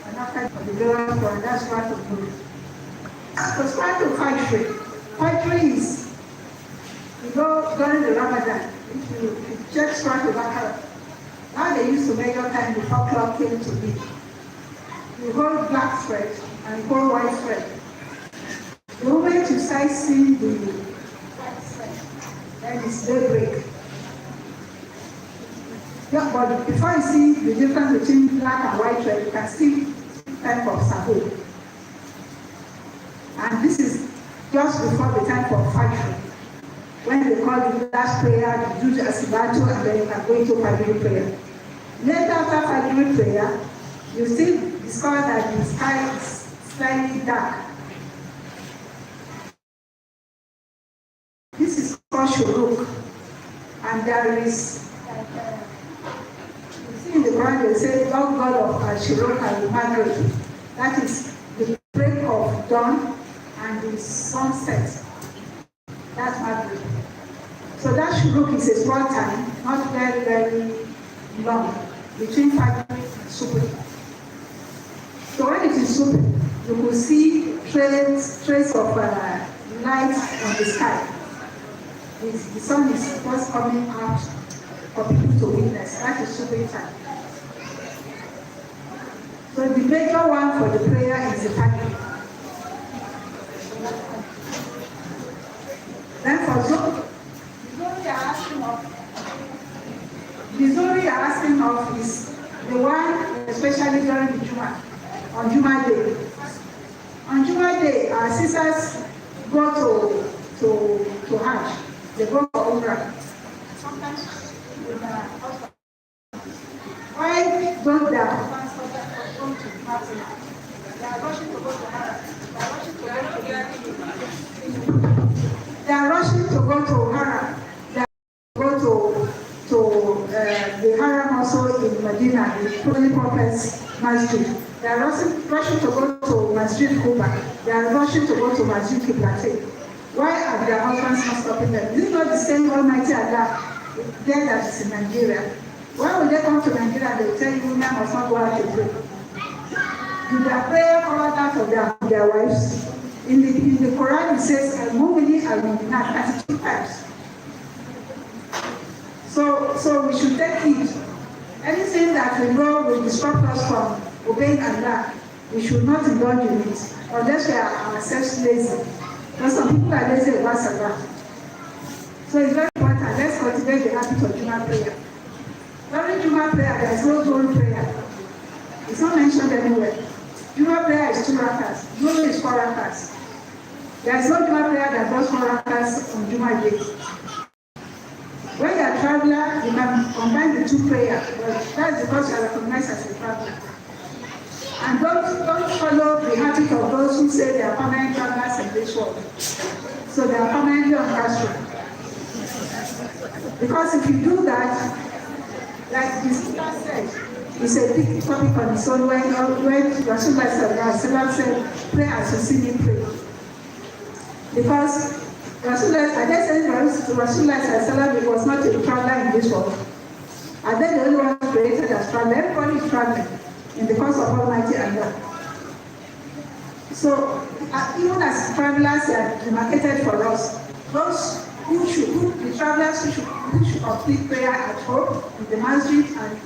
and after the Quran, and that's what to do. So start to Fajr. Fajr is, during the Ramadan, if you check Surah Al-Baqarah, now they used to measure time before clock came to be. You hold black thread and hold white thread. The moment you start seeing the white thread, then it's daybreak. Yeah, but before you see the difference between black and white thread, you can see type of sabo. And this is just before the time for Fajr, when they call the last prayer, you do the Asibatu, and then you can go into Fajr prayer. Later after Fajr prayer, you still discover that the sky is slightly dark. This is called Shuruk, and there is, you see in the Quran they say, Lord God of Shuruk and Maghrib. That is the break of dawn and the sunset. That's Maghrib. So that Shuruk is a small time, not very, very long, between 5 and Subh. So when it is Subh, you will see trace of light on the sky. The sun is just coming out for people to witness. That is Subh time. So the major one for the prayer is the Fajr. Then for Zuhr, the Zuhr you are asking of is the one, especially during the Juma, on Juma day. On Juma day, our sisters go to Hajj. They go for Umrah. Sometimes with their husband. Why don't their husbands go to Martin? They are rushing to go to Haram. They are rushing to go to Haram. They go to the Haram also in Medina, the Holy Prophet's Masjid. They are rushing to go to Masjid Kuba. They are rushing to go to Masjid Kiblatin. Why are their husbands not stopping them? Is it not the same Almighty Allah there that is in Nigeria? Why would they come to Nigeria and they tell you women must not go out to pray? Do their prayer cover that of their wives? In the Quran it says al-mu'mini al-mu'minat 32 times. So we should take it. Anything that we know will disrupt us from obeying Allah, we should not indulge in it unless we are ourselves lazy. Because some people are lazy about Salah. So it's very important. Let's cultivate the habit of Juma prayer. During Juma prayer, there is no Zuhr prayer. It's not mentioned anywhere. Juma prayer is 2 rakas. Zuhr is 4 rakas. There is no Juma prayer that does 4 rakas on Juma day. When you are a traveler, you can combine the 2 prayers, but that's because you are recognized as a traveler. And don't follow the habit of those who say they are permanent travelers in this world. So they are permanently on Castro. Because if you do that, like the speaker said, it's a big topic on its own when Rasulullah said, pray as you see me pray. Because Rasulullah was not a traveler in this world. And then the only one created as traveler. Everybody is traveling in the cause of Almighty Allah. So, even as travelers are demarcated for us, those the travelers who should complete prayer at home, in the masjid, and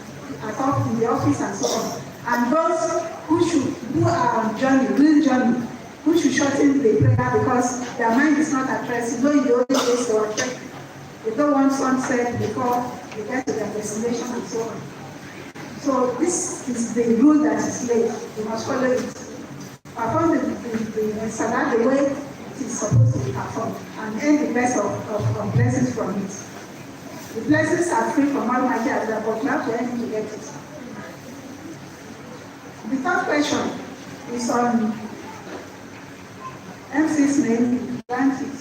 at home, in the office, and so on. And those who are on real journey, who should shorten the prayer because their mind is not at rest. You know, in the old days they were trekking. They don't want sunset before they get to their destination and so on. So this is the rule that is laid. You must follow it. Perform the salah the way it is supposed to be performed and earn the best of blessings from it. The blessings are free from Almighty Allah, but you have to earn to get it. The third question is on MC's name, grant it.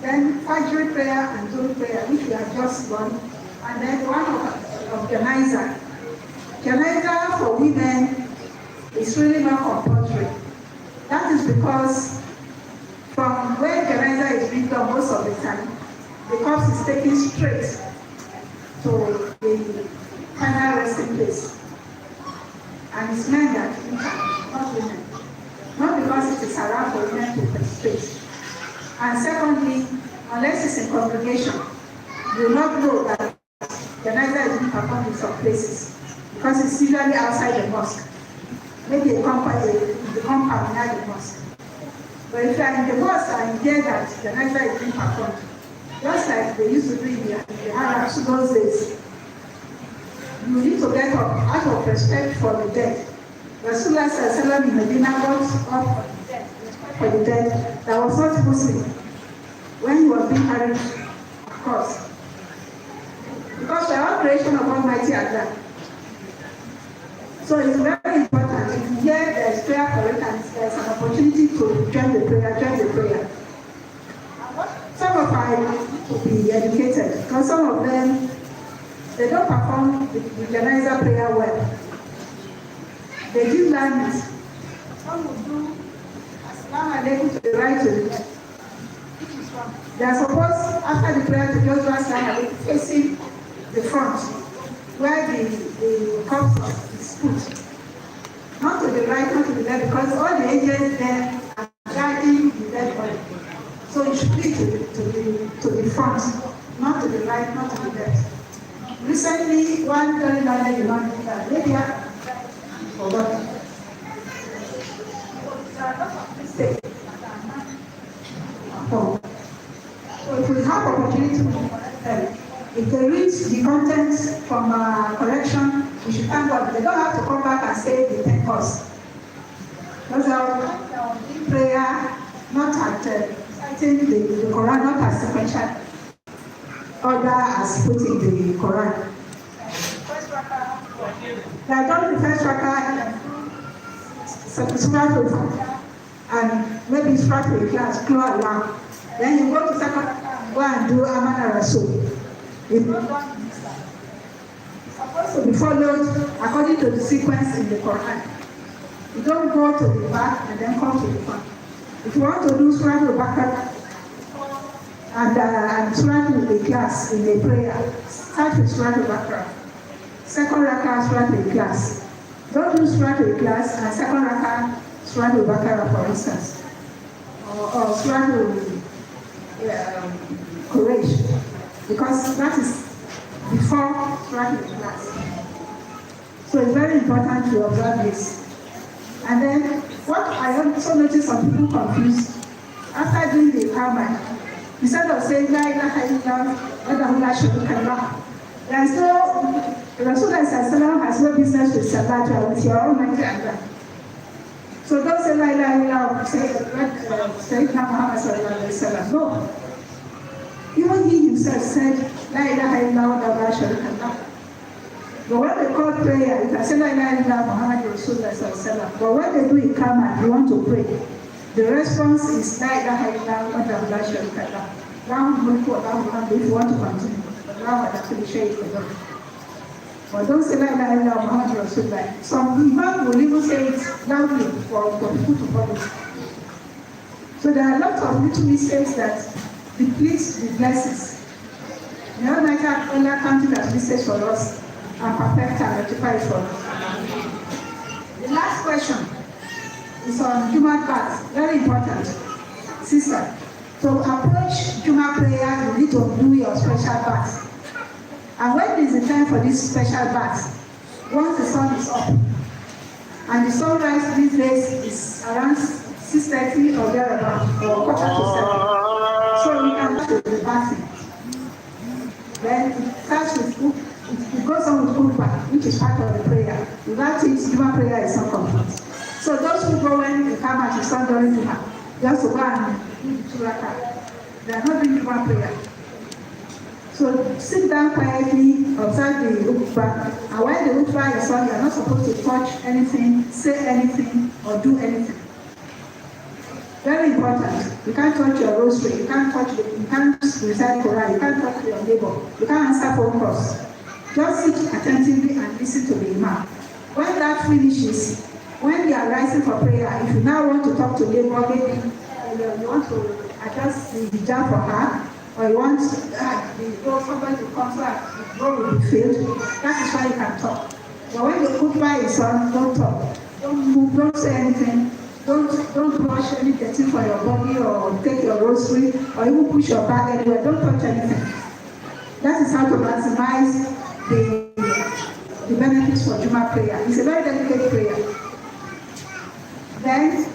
Then Fajr prayer and Zuhr prayer, which we have just done, and then one of Janaiza. Janaiza for women is really not compulsory. That is because from where Janaiza is being done most of the time, the corpse is taken straight to the final resting place. And it's men that enter, not women. Not because it is haram for women to participate. And secondly, unless it's in congregation, you will not know that Janaiza is being performed in some places because it's usually outside the mosque. Maybe the compound near the mosque. But if you are in the mosque and you hear that Janaiza is being performed, just like they used to do in the Arabs those days, you need to get up out of respect for the dead. Rasulullah sallallahu in Medina got up for the dead that was not Muslim when he was being carried across. Because we are all creation of Almighty Allah. So it's very important. If you hear there's prayer correct and there's an opportunity to join the prayer. Some of us will be educated because some of them, they don't perform the janaza prayer well. They do learn it. Some will do Assalamu alaikum to the right to the left. They are supposed, after the prayer, to just do Assalamu alaikum facing the front, where the corpse is put. Not to the right, not to the left, because all the angels there are guiding the dead body. So it should be to the front, not to the right, not to the left. Recently, one very learned Imam did that. Maybe I forgot. So if we have opportunity, if they read the content from correction, we should thank God. They don't have to come back and say the 10 course. Because our prayer, not at citing the Quran, not as sequential order as put in the Quran. They are done the first rakah and maybe Surah Al-Ikhlas, close around. Then you go to second rakah, go and do Amana Rasul. It's supposed to be followed according to the sequence in the Quran. You don't go to the back and then come to the front. If you want to do Surah Al-Baqarah and Surah Al-Ikhlas in the prayer, start with Surah Al-Baqarah. Second rakah, Surah Al-Ikhlas. Don't do Surah Al-Ikhlas and second rakah, Surah Al-Baqarah, for instance. Or Surah Al-Quraysh. Because that is before Surah Al-Ikhlas. So it's very important to observe this. And then, what I also noticed some people confused, after doing the Iqamah, instead of saying, La ilaha illallah, wahdahu la sharika lah, there is no, Rasulullah has no business with Salah, with your Almighty Allah. So don't say, La ilaha illallah, say, Sayyidina Muhammad sallallahu alayhi wa sallam. No. Even he himself said, La ilaha illallah, wahdahu la sharika lah. But when they call prayer, you can say, La ilaha illallah, Muhammad Rasulullah sallallahu alayhi wa sallam. But when they do Iqamah, you want to pray. The response is, La ilaha illallah, wahdahu la sharika lah. If you want to continue. But don't say La ilaha illallah, Muhammad Rasulullah. Some imam will even say it loudly for people to follow. So there are a lot of little mistakes that deplete the blessings. May Almighty Allah count it as mistakes for us and perfect and rectify it for us. The last question is on Juma class. Very important. Sister, to approach Juma prayer, you need to do your special bath. And when is the time for this special bath? Once the sun is up. And the sunrise these days is around 6:30 or thereabout, or 6:45. So you can go to the bathing. Then it starts with, it goes on with Qur'an, which is part of the prayer. Without it, Juma prayer is not complete. So those who go when they come at the sun during Juma, just to go and do the 2 rakah. They are not doing Juma prayer. So sit down quietly, observe the Uqba, and when the Uqba is on, you are not supposed to touch anything, say anything, or do anything. Very important. You can't touch your rosary, you can't recite Quran, you can't talk to your neighbor, you can't answer phone calls. Just sit attentively and listen to the Imam. When that finishes, when you are rising for prayer, if you now want to talk to neighbor, maybe you want to adjust the hijab for her, or you want somebody to come so that the door will be filled, that is why you can talk. But when the khutbah is on, don't talk. Don't move, don't say anything. Don't wash any dirty for your body or take your rosary or even push your bag anywhere. Don't touch anything. That is how to maximize the benefits for Juma prayer. It's a very delicate prayer. Then,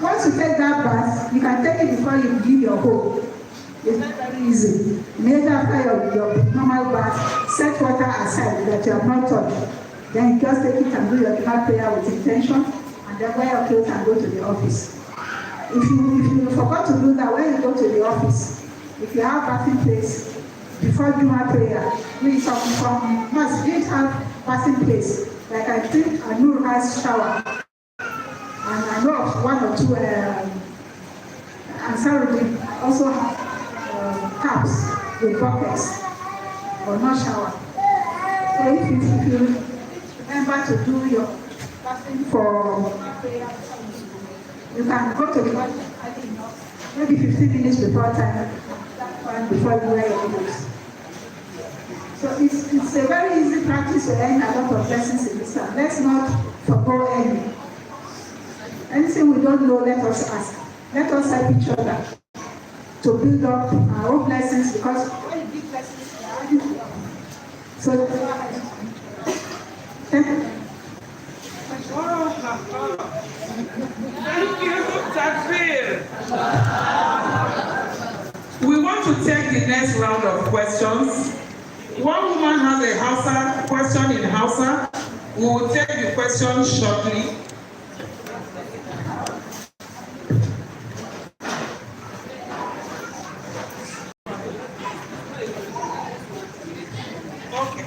once you take that bath, you can take it before you leave your home. It's very easy. Maybe after your normal bath, set water aside that you have not touched. Then you just take it and do your Juma prayer with intention, and then wear your clothes and go to the office. If you forgot to do that when you go to the office, if you have bathing place before Juma prayer, some masjid have bathing place. Like I think Anur has shower, and I know of one or two Ansarudin also have cups with buckets, or not shower. So if you remember to do your fasting for prayer, you can go to the toilet maybe 15 minutes before time, before you wear your clothes. So it's a very easy practice to earn a lot of blessings in Islam. Let's not forgo any. Anything we don't know, let us ask. Let us help each other to build up our own blessings, because when you give blessings, they are adding to your own. So, thank you. Thank you, Takbir. We want to take the next round of questions. One woman has a Hausa question in Hausa. We will take the question shortly. Okay.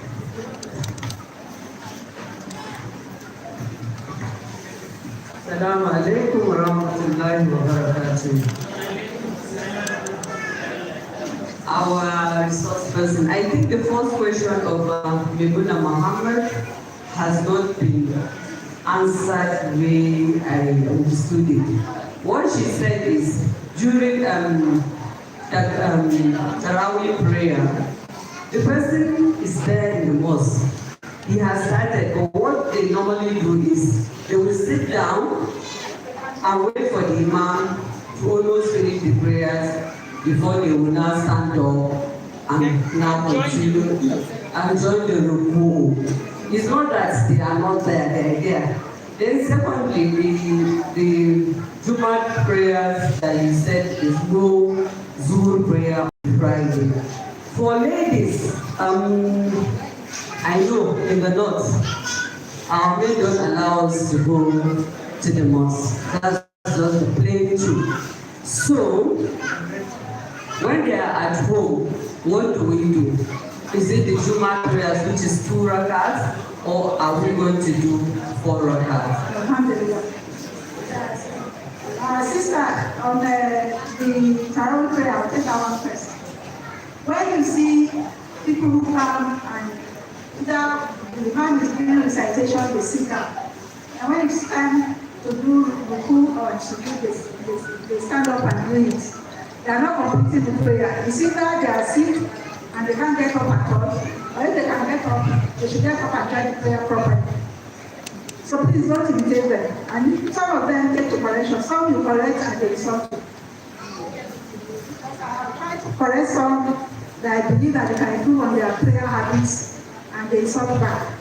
Assalamu alaikum wa rahmatullahi wa barakatuh. Our resource person, I think the first question of Mebuna Muhammad has not been answered the way I understood it. What she said is, during Tarawih prayer, the person is there in the mosque. He has started, but what they normally do is, they will sit down and wait for the Imam to almost finish the prayers before they will now stand up and now continue and join the ruku. It's not that they are not there, they are there. Then secondly, the Juma prayers that you said is no Zuhr prayer on Friday. For ladies, I know in the north, our men don't allow us to go to the mosque. That's just the plain truth. So, when they are at home, what do we do? Is it the Juma prayers, which is 2 rakats, or are we going to do 4 rakats? Alhamdulillah. Sister, on the Tarawih prayer, I'll take that one first. When you see people who come and either the Imam is giving recitation, they sit down. And when it's time to do ruku or sujood, they stand up and do it. They are not completing the prayer. You see that they are sick and they can't get up at all. Or if they can get up, they should get up and try the prayer properly. So please don't imitate them. And some of them get to correction. Some you correct and they insult you. I try to correct some that I believe that they can improve on their prayer habits and they insult back.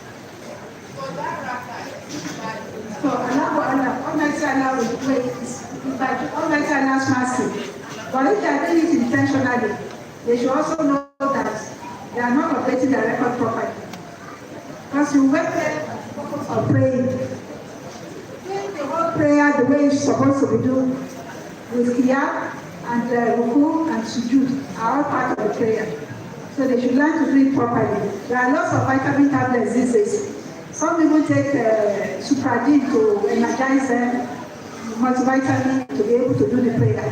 So Almighty Allah will wait. But Almighty Allah's mercy. But if they are doing it intentionally, they should also know that they are not updating their record properly. Because you went there for praying. Doing the whole prayer the way it's supposed to be done, with qiyam and ruku and sujood are all part of the prayer. So they should learn to do it properly. There are lots of vitamin tablets these days. Some people take Supradine to energize them, multivitamin to be able to do the prayer.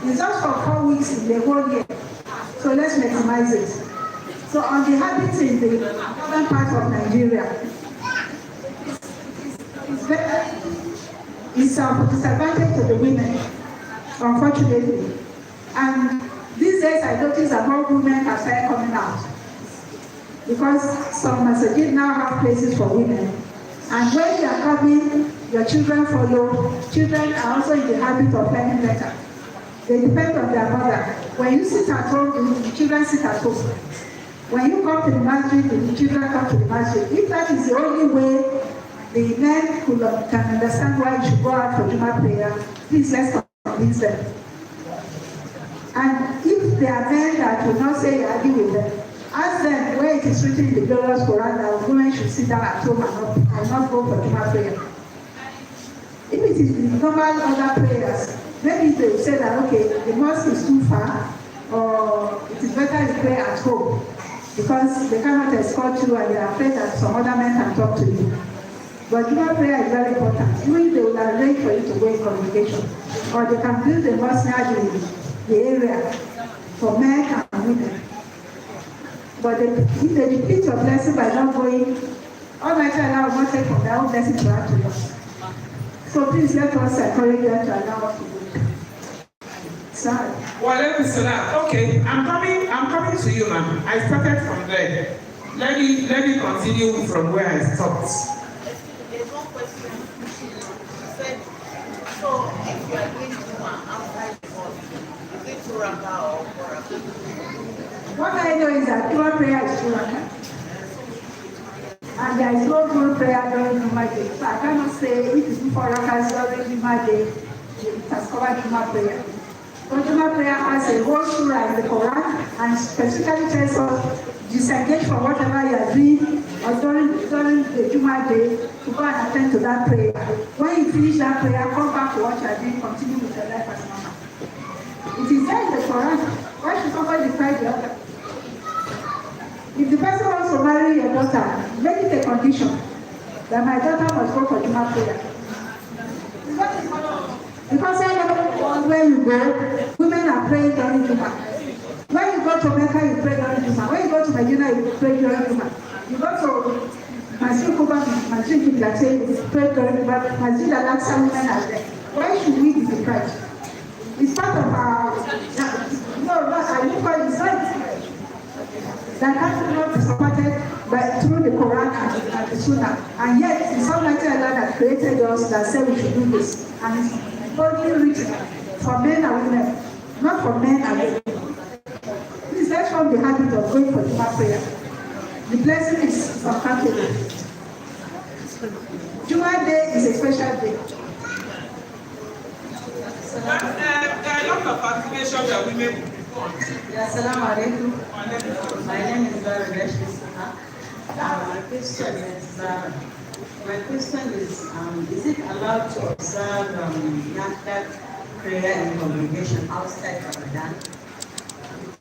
It's just for 4 weeks in the whole year. So let's maximize it. So on the habits in the northern part of Nigeria, it's a disadvantage to the women, unfortunately. And these days I notice that more women are started coming out. Because some masajid now have places for women. And when they are coming, your children follow. Children are also in the habit of learning better. They depend on their mother. When you sit at home, the children sit at home. When you come to the masjid, the children come to the masjid. If that is the only way the men can understand why you should go out for Juma prayer, please let's convince them. And if there are men that will not say you argue with them, Ask them where it is written in the glorious Quran that women should sit down at home and not go for Juma prayer. If it is the normal other prayers, maybe they will say that, okay, the mosque is too far, or it is better to pray at home because they cannot escort you and they are afraid that some other men can talk to you. But Juma prayer is very important. Even they will arrange for you to go in congregation, or they can build a mosque near the area for men and women. But if they repeat your blessing by not going, Almighty Allah will not take from their own blessing to add to yours. So please let us encourage them to allow us to go. Sorry. Well, okay, I'm coming to you, ma'am. I started from there. Let me continue from where I stopped. There's one question. She said, so if you are doing Juma outside the mosque, is it 2 rakah or 4 rakah? What I know is that Juma prayer is 2 rakah. And there is no full prayer during Juma day. So I cannot say if you do 4 rakahs during Juma day, it has covered Juma prayer. But Juma prayer has a whole surah in the Quran and specifically tells us disengage from whatever you are doing or during the Juma day to go and attend to that prayer. When you finish that prayer, come back to what you are doing, continue with your life as normal. It is there in the Quran. Why should somebody deprive the other? If the person wants to marry your daughter, make it a condition that my daughter must go for Juma prayer. Because where you go, women are praying during Juma. When you go to Mecca, you pray during Juma. When you go to Medina, you pray during Juma. You go to Masjid Kuba, Masjid Kiblaté, you pray during Juma. Masjid Al-Aqsa, women are there. Why should we be deprived? It's part of our... I look for it, it's not... That cannot be supported through the Quran and the Sunnah. And yet, it's Almighty Allah that created us that said we should do this. And it's only written for men and women, not for men and women. Please let's form the habit of going for Juma prayer. The blessing is uncountable. Juma day is a special day. There are a lot of activations that women do. Assalamu alaikum. My name is Ramadhan. My question is it allowed to observe Naftak prayer in congregation outside Ramadan?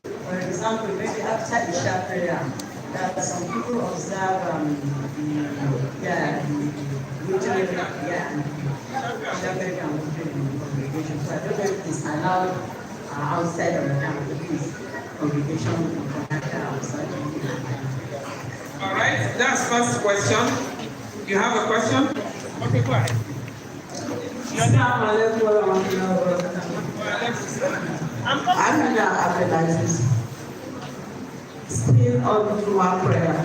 For example, maybe after Isha prayer, that some people observe congregation. So I don't know if it's allowed outside of the congregation outside. All right, that's first question. You have a question? Okay, go ahead. I'm going to advertise still on Juma prayer.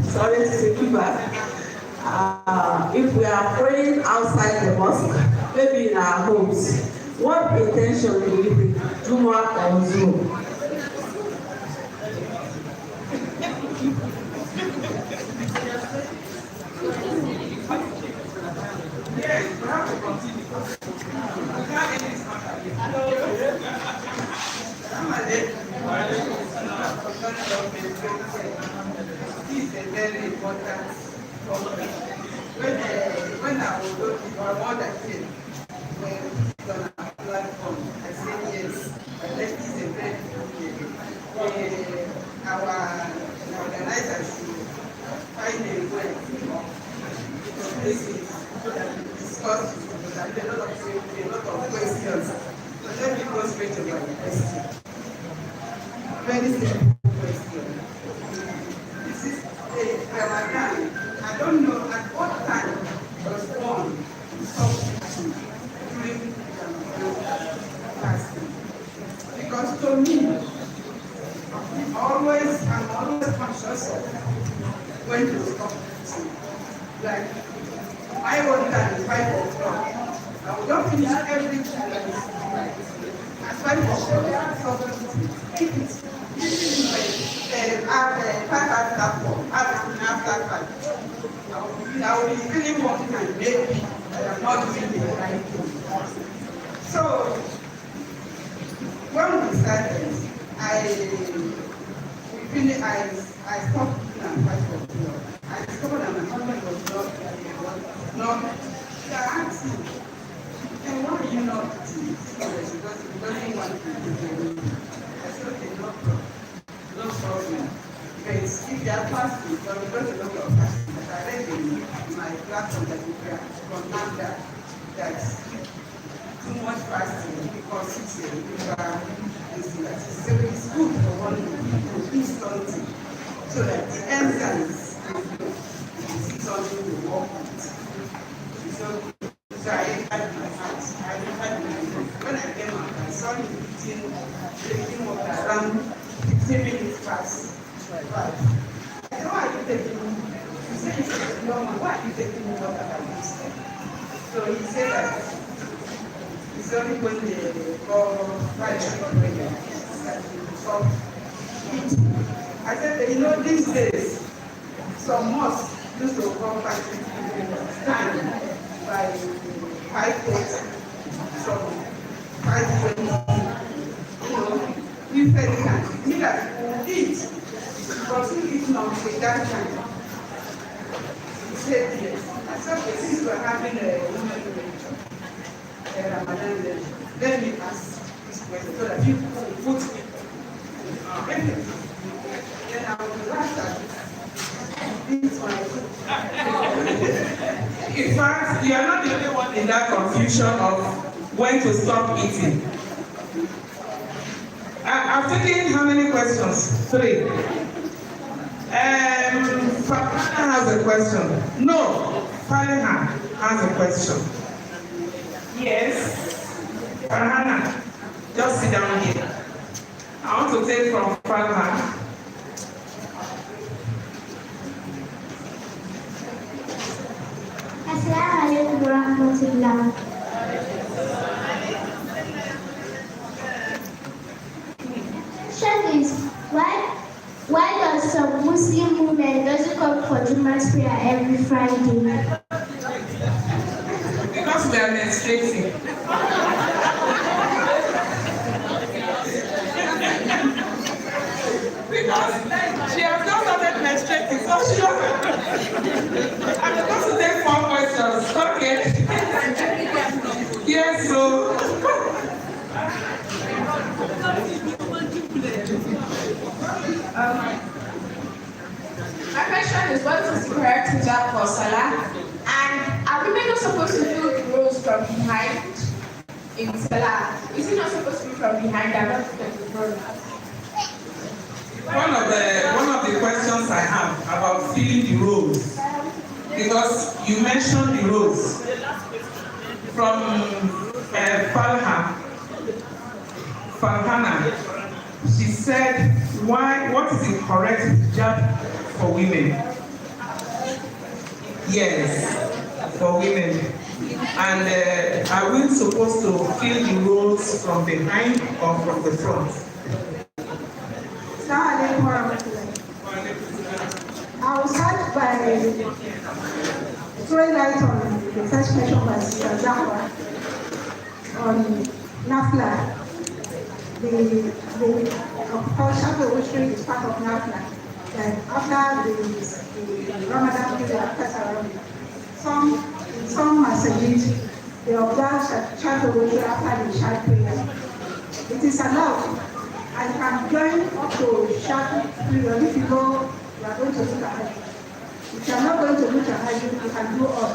Sorry to take you back. If we are praying outside the mosque, maybe in our homes, what intention do we bring? Juma or Zoom? Yes, we have to continue. This is a very important topic. When I was looking for what I said, when it's on a platform, I said yes, but that is a very good our organizers should find a way to listen and discuss because I have a lot of questions. So let me go straight to my question. Very simple question. This is a Ramadan. I don't know at what time was born during fasting. Because to me, I'm always conscious of when to stop eating. Like, I want that at 5 o'clock. I will not finish everything at 5 o'clock. I stop eating. After 5. I will be feeling working and maybe I am not doing the right thing. So, when we started, Really, I stopped looking at my husband. I discovered that my husband was not. I asked him, and why are you not eating? Because he doesn't want to do it. I said, okay, no problem. No problem. But if you are fasting, so because you know you're fasting, but I read in my platform that you can confirm that too much fasting because it's a liver, so it's good for one to eat something so that the enzymes see something to work with. So I entered my house. When I came out, I saw him drinking water around 15 minutes past 5. I said, why are you taking me? He said, it's normal. Why are you taking me water like this? So he said that it's only when they go right that you stop eating. I said, you know, these days, some mosques used to come back stand by 5:30, from 5:20. You know, you said you can see that you will eat, but you eat not with that time. He said yes. I said, okay, since we're having a Ramadhan, let me ask this question so that you put me. Then I will laugh at this one. In fact, you are not the only one in that confusion of when to stop eating. I've taken how many questions? 3. Farhana has a question. No, Farhana has a question. Yes. Farhana, just sit down here. I want to take from Farhana. Assalamualaikum warahmatullahi. Question is, why does some Muslim women doesn't come for Jummah's prayer every Friday? Because we are menstruating. Because she has not started menstruating, so she I'm supposed to take 4 questions. Okay. Yes, so. My question is, what is the correct hijab for Salah? And are women not supposed to do the rows from behind in Salah? Is it not supposed to be from behind and not from the front? One of the questions I have about filling the rows, because you mentioned the rows from Farhana. She said, what is the correct hijab for women? Yes, for women. And are we supposed to fill the rows from behind or from the front? I will start by throwing light on the first question by Sister Zahra on Nafla. Of course, Shadow Wishing is part of Nafla. Like after the Ramadan period, after Tarawih, some messages, they observe Shadow Wishing after the Shad prayer. It is allowed. And you can join up to Shad period if you know you are going to do Tahajjud. If you are not going to do Tahajjud, you can do all.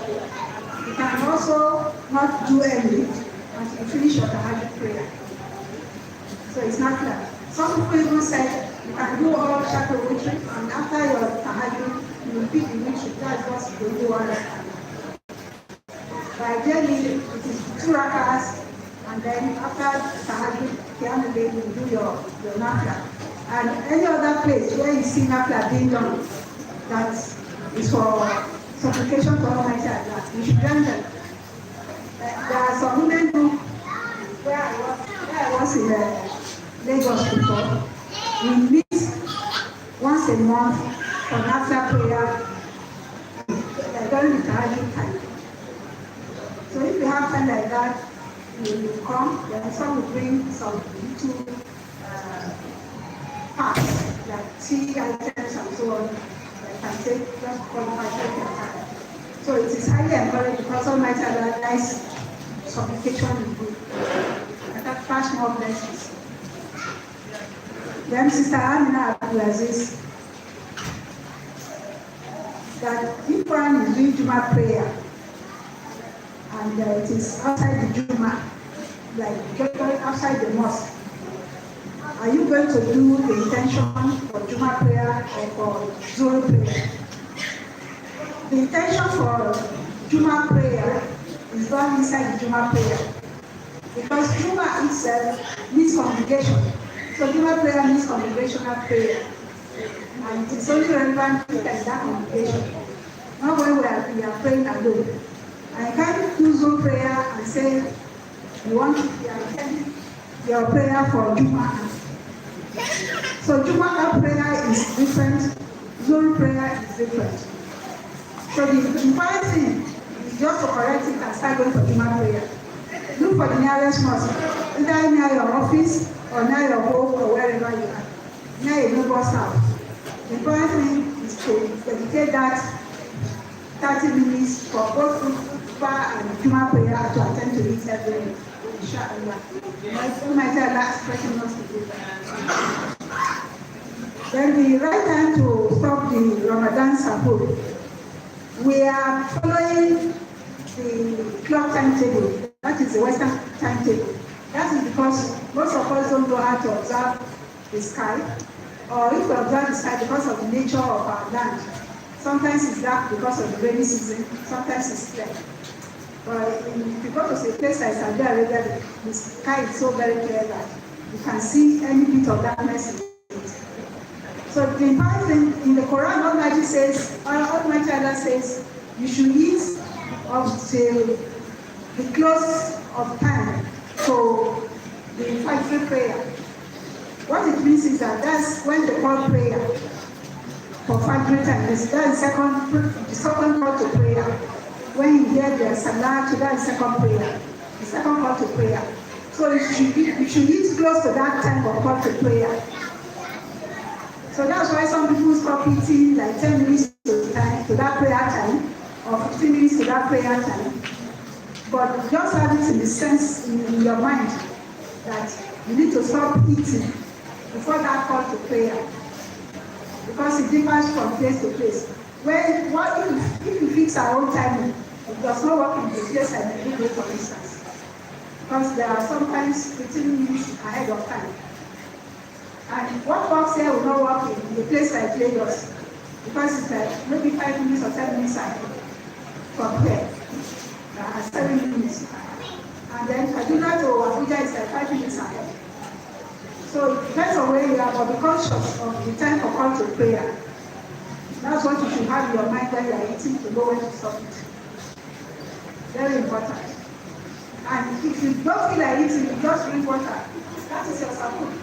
You can also not do anything until you finish your Tahajjud prayer. So it's not clear. Some people even said you can do all Shakra witchery, and after your Tahajjud, you repeat the witchery. That's what you do all that. But ideally, it is 2 rakahs, and then after Tahajjud, you do your nafla. And any other place where you see nafla being done, that is for supplication to Almighty Allah, you should join them. There are some women who, where I was in Lagos before, we meet once a month for nafla prayer during the Tahajjud time. So if you have time like that, you come, then some will bring some little parts like tea items and so on, they can take just qualify take their time. So it is highly encouraged because Almighty Allah likes supplication is good. And that fast more blessings. Then Sister Amina Abdulaziz, that if one is doing Juma prayer and it is outside the Juma, like just outside the mosque, are you going to do the intention for Juma prayer or for Zuhr prayer? The intention for Juma prayer is done inside the Juma prayer because Juma itself needs congregation. So Juma prayer needs congregational prayer. And it is only relevant to that congregation. Not when we are praying alone. I can't do Zoom prayer and say you want to be attending your prayer for Juma. So Juma prayer is different, Zoom prayer is different. So the important thing is just to correct it and start going for Juma prayer. Look for the nearest mosque, either near your office or near your home or wherever you are, near a neighbor's house. The important thing is to dedicate that 30 minutes for both Khutbah and Juma prayer to attend to it every day. Inshallah. Almighty Allah is pressing us to do that. Then the right time to stop the Ramadan Sahur. We are following the clock timetable. That is the Western timetable. That is because most of us don't know how to observe the sky, or if we observe the sky because of the nature of our land. Sometimes it's dark because of the rainy season, sometimes it's clear. But if you go to a place like Saudi Arabia, the sky is so very clear that you can see any bit of darkness in it. So the important thing in the Quran, Almighty Allah says, you should eat until the close of time. So the Fajr prayer. What it means is that that's when they call prayer for Fajr time. That's the second call to prayer. When you hear the Salah, that is second prayer. The second call to prayer. So you should eat close to that time of call to prayer. So that's why some people stop eating like 10 minutes to that prayer time, or 15 minutes to that prayer time. But just have it in the sense in your mind that you need to stop eating before that call to prayer, because it differs from place to place. If you fix our own timing, it does not work in the place like the day, for instance, because there are sometimes 15 minutes ahead of time. And what works here will not work in a place like Lagos, because it's like maybe 5 minutes or 10 minutes ahead from here. 7 minutes. And then Kaduna to Abuja is like 5 minutes ahead. So it depends on where you are, but be conscious of the time for call to prayer. That's what you should have in your mind when you are eating, to know when to stop it. Very important. And if you don't feel like eating, you just drink water. That is your support.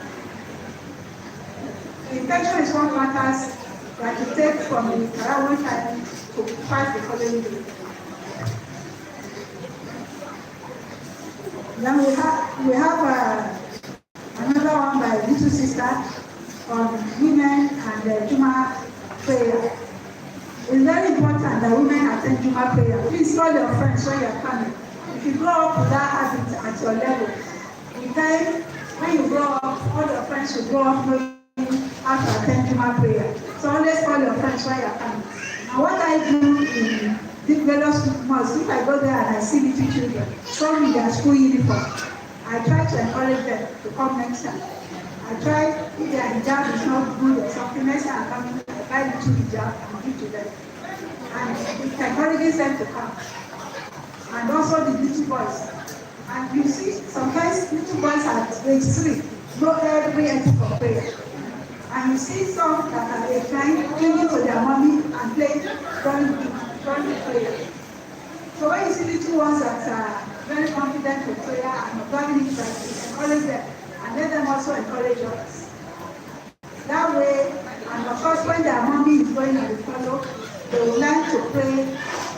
The intention is what matters that you take from the Tarawih time to fast the following day. Then we have another one by Little Sister on women and the Juma prayer. It's very important that women attend Juma prayer. Please call your friends when you're coming. If you grow up with that habit at your level, in time, when you grow up, all your friends will grow up knowing how to attend Juma prayer. So always call your friends when you're coming. And what I do in the various mosques, if I go there and I see little children, some in their school uniform, I try to encourage them to come next time. I try, if their hijab is not good or something, next time I come, I buy little hijab and give to them. And it encourages them to come. And also the little boys. And you see, sometimes little boys at age 3 know every entry for prayer. And you see some that are age 9 clinging to their mommy and playing during the prayer. So when you see little ones that are very confident in prayer and observing it, encourage them and let them also encourage others. That way, and of course when their mommy is going and they follow, they will learn to pray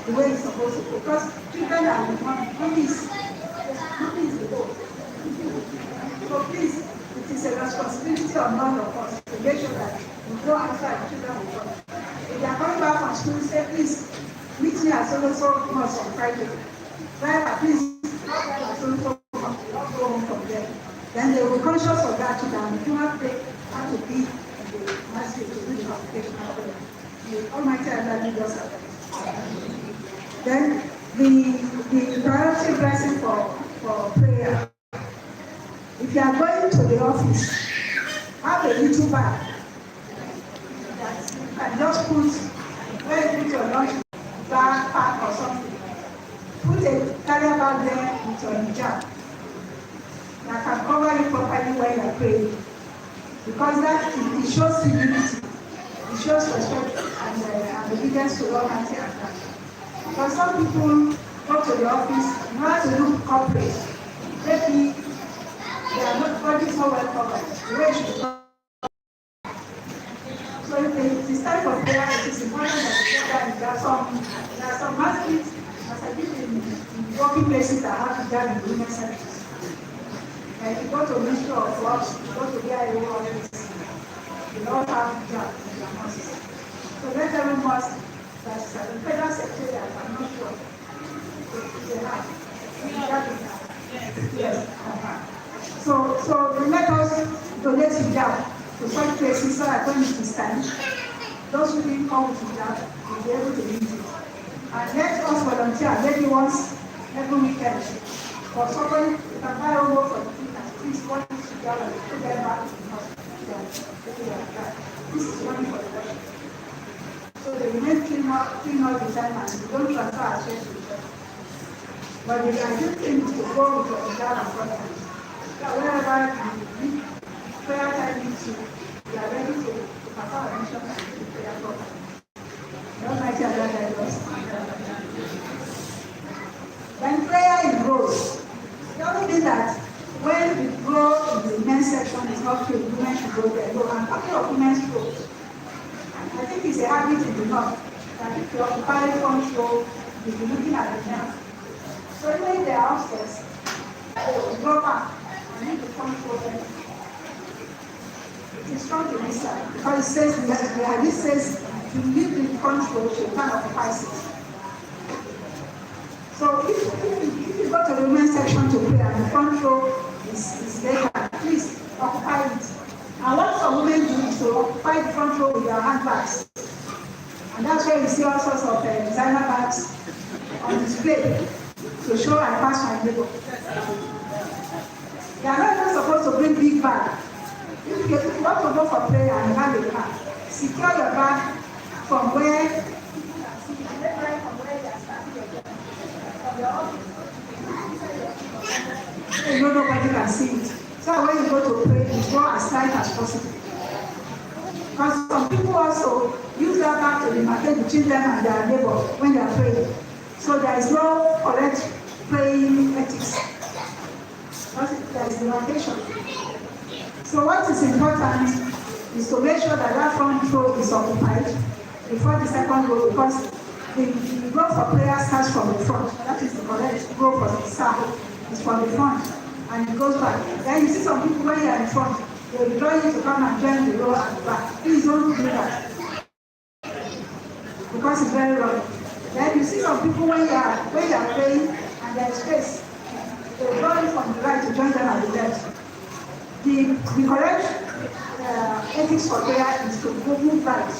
the way it's supposed to. Because children are with mommy is the goal. So please, it is a responsibility on all of us to make sure that at so much on Friday. Driver, please, not drive at so much, not go home from there. Then they will be conscious of that too, and do not take how to be in the masjid to do the application of prayer. The Almighty Allah lead us at that. Then the priority blessing for prayer. If you are going to the office, have a little bag that you can just put where you put your lunch bag, pack or something. Put a carrier bag there with your hijab that can cover you properly when you are praying. Because that it shows humility, it shows respect and obedience to Almighty Allah. Because some people go to the office in order to look corporate. Maybe they are not body so well covered. The way it should be. So if it is time for prayer, it is important that we get that. There are some masjids, as I did in working places that have to get in the women's sections. Like you go to Ministry of Works, you go to VIO office, you don't have job in your mosque. So let every mosque that's the federal secretariat, I'm not sure. They have. Yes. So let us donate hijab to such places so that when it is time, those who didn't come with hijab will be able to use it. And let us volunteer maybe once every weekend for somebody you can buy over for the teachers. Please go to hijab and put them back to the hospital. This is money for the worship. So they remain clean all the time and we don't transfer our church to the church. But the ideal thing is to go with your hijab and brother. Wherever you prayer time needs you, we are ready to perform our mission and to prayer program. The Almighty Allah guide us. When prayer is grows, it doesn't mean that when we grow in the men's section, it's not true, women should go there. No, I'm talking of women's roles. I think it's a habit in the north that if you occupy front row, you'll be looking at the men. So when they are upstairs, they will go back. I need to come forward. It is strong in this side because it says, the hadith says, to leave the control, you can occupy it. So if you go to the women's section to pray and the control is vacant, please occupy it. And what some women do is to occupy the front row with their handbags. And that's why you see all sorts of designer bags on display to show I pass my neighbor. You are not even supposed to bring big bag. If you want to go for prayer and you have a car, secure your bag from where you are starting your job. From your office. So you know nobody can see it. So when you go to pray, you go as light as possible. Because some people also use that bag to demarcate between them and their neighbor when they are praying. So there is no correct praying ethics. There is demarcation. So what is important is to make sure that that front row is occupied before the second row, because the row for prayer starts from the front. That is the correct row for the circle. It's from the front and it goes back. Then you see some people when you are in front, they will draw you to come and join the row at the back. Please don't do that, because it's very wrong. Then you see some people when you are praying and there is space, they will draw you from the right to join them at the left. The correct ethics for prayer is to move right.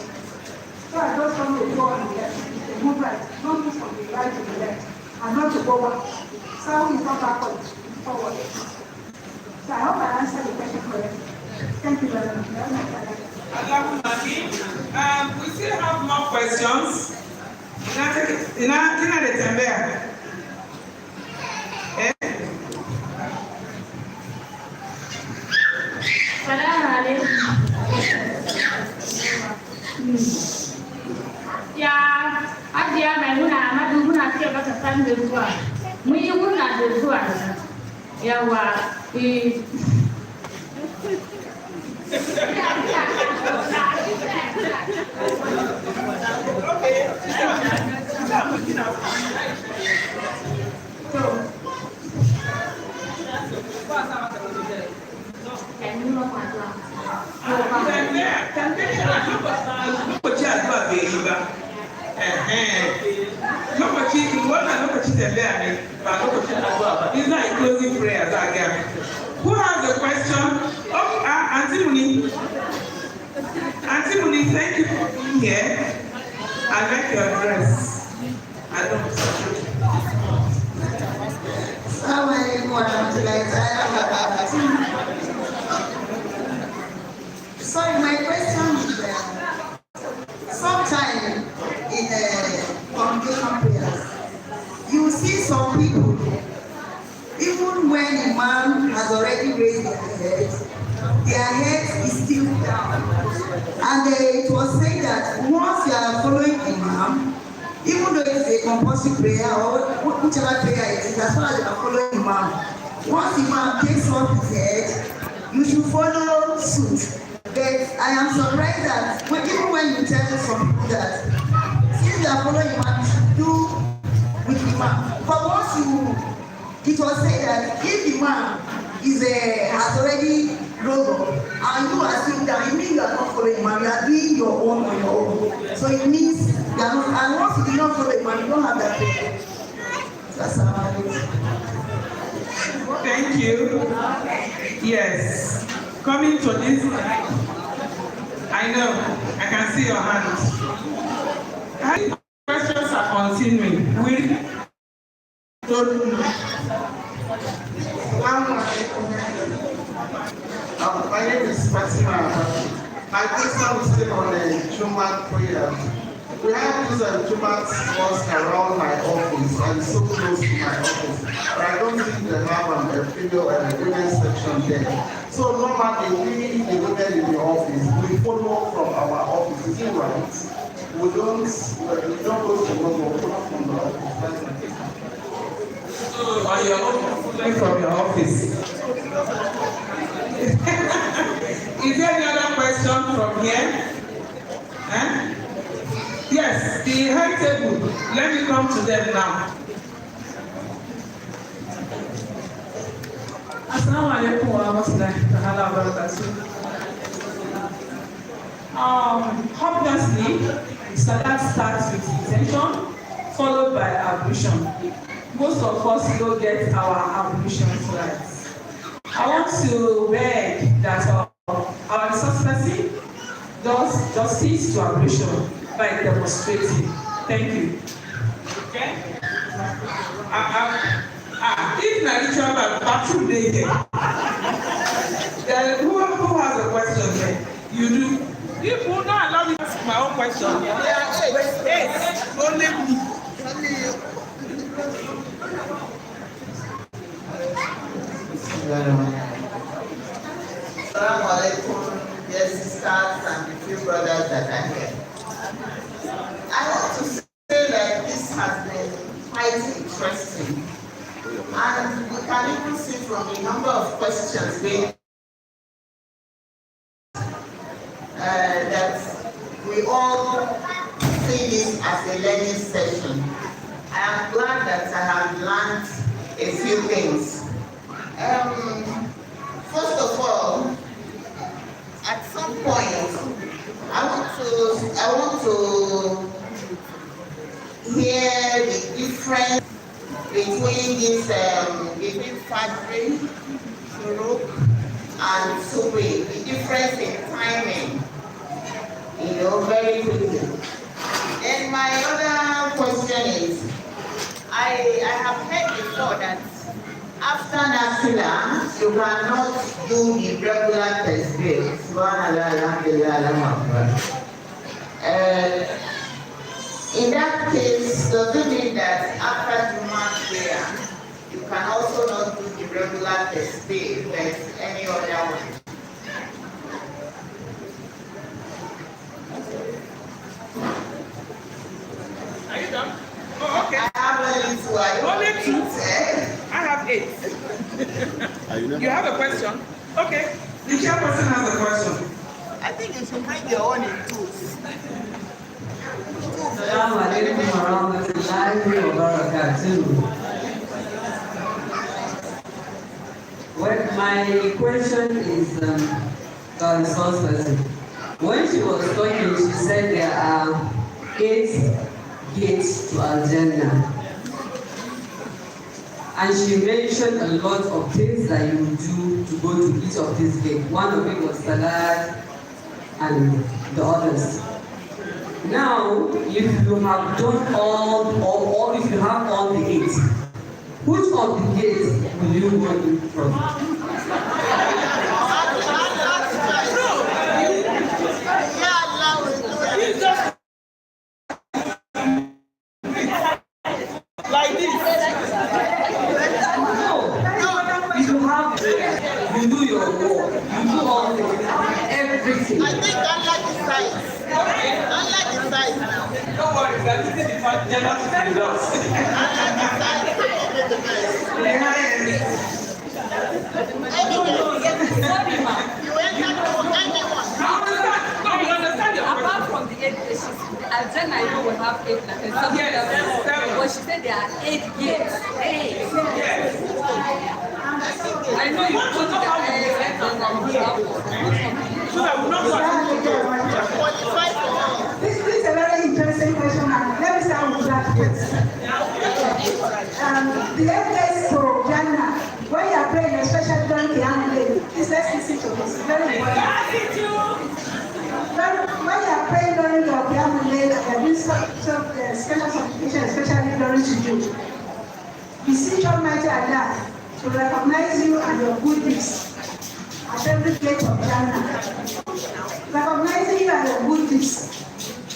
So I don't want to go on the left, to move right, not move from the right to the left, and not to go back. Sound is not backward, it's forward. So I hope I answered the question correctly. Thank you very much. We still have more questions. Ina da tambaya. Salamu alaikum. Ya Hajiya Maimuna Amadu muna ce maka san da zuwa. Mun yi murna da zuwa. Yawa Lokaci addu'a bai yi ba. prayers again. Who has a question? Oh, Auntie Muni. Auntie Muni, thank you for being here. I like your dress. I don't know. Sorry, my question is sometime in congregation prayers, you see some people, even when a man has already raised their head is still down. And it was said that once you are following Imam, even though it is a compulsory prayer or whichever prayer it is, as far as you are following Imam, once Imam takes off his head, you should follow suit. But I am surprised that even when you tell some people that since you are following Imam, you should do with Imam. But once it was said that if the man has already rose up and you are still down, it means you are not following Imam, you are doing your own on your own. So it means you are not, and once you do not follow Imam, you don't have that prayer. That's how it is. Thank you. Yes. Coming to this, I know, I can see your hand. How questions are continuing? My name is Fatima. My question is still on the Jumat prayer. We have this Jumat mosque around my office and so close to my office. But I don't think they have a female and a women's section there. So normally we, the women in the office, we follow from our office. Is it right? We don't go to work, we follow from the office. So are you following from your office? Is there any other question from here? Huh? Yes, the high table. Let me come to them now. Assalamu alaikum wa rahmatullahi ta'ala wa barakatuh. Obviously, Salat starts with intention, followed by ablution. Most of us don't get our ablutions right. I want to beg that our resource person does justice to ablution by demonstrating. Thank you. Okay? If na ritual bathroom dey here, then who has a question there? You do. If you don't allow me to ask my own question, only me. Assalamu alaikum, dear sisters and the few brothers that are here. I want to say that this has been quite interesting. And we can even see from the number of questions that we all see this as a learning session. I am glad that I have learned a few things. First of all, at some point, I want to hear the difference between this between Fajr, Shuruk, and Subhi, the difference in timing, very quickly. And my other question is, I have heard before that after Nafila, you cannot do the regular tasbih. Subhanallah, alhamdulillah, in that case, does it mean that after Jumat prayer, you can also not do the regular tasbih, but any other one? Are you done? Oh, okay. I have only two. Only two? I have 8. You have a question? Okay. The chairperson has a question. I think you should bring your own in twos. Assalamu alaikum wa rahmatullahi wa barakatuh. Well, my question is the resource person. When she was talking, she said there are 8 gates to Al-Jannah. And she mentioned a lot of things that you would do to go to each of these gates. One of it was salad and the others. Now, if you have done all, or if you have all the 8, which of the gates will you go in from? Like this. You do your work, you do all things, everything. I think unlike the size. Unlike the size now. Don't worry, we are using the fact gender to the results. Apart from the 8 places, Alexander, I know will have 8 like but she said there are 8 gates. 8. I know you put the eggs This is a very interesting question, and let me start with that first. The 8 days to Jannah, when you are praying, especially during the annual, please let's listen to this. Very important. When you are praying during your Qiyamul Layl, there is some special supplication, especially during sujood. Beseech Almighty Allah to recognize you and your good deeds at every place of Jannah. Recognizing you and your good deeds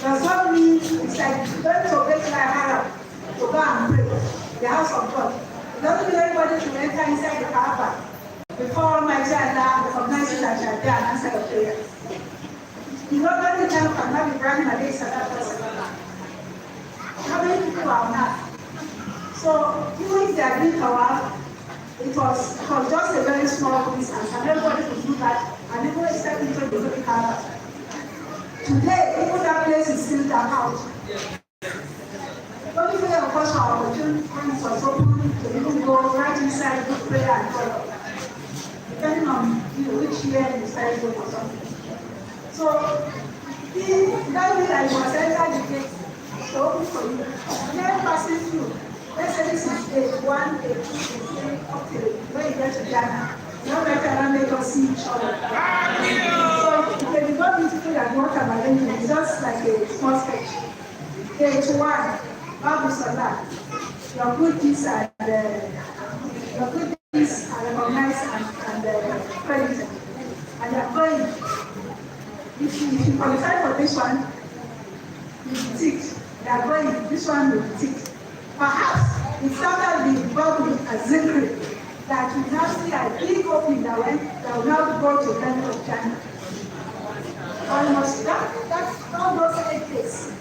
does not mean it's like going to Beit Haram to go and pray, the house of God. It doesn't mean everybody should enter inside the Kaaba before Almighty Allah recognizes that you are there and answer your prayer. You know, during the time of Nabi Ibrahim alayhi salatu wasalam, how many people are on earth? So even if they are doing tawaf, it was just a very small distance, and everybody could do that, and people step into the Holy Kaaba. Today, even that place is still dark out. Only way, of course, our opportunity when it was open to even go right inside, do prayer and follow. Depending on which year you started going or something. So, that way that you must enter the gate to open for you. And then passing through. Let's say this is gate 1, gate 2, gate 3, up to when you get to Ghana. You don't get around, let us see each other. So, it can be more beautiful than water, but then it's just like a small sketch. Gate 1, Babu Salah. Your good deeds are recognized and credited. And you're going. If you qualify for this one, you will tick. They are going, this one will tick. Perhaps it's after the bubble as zikri that you now see a big opening that will now go to the end of China. Almost that's almost 8 days.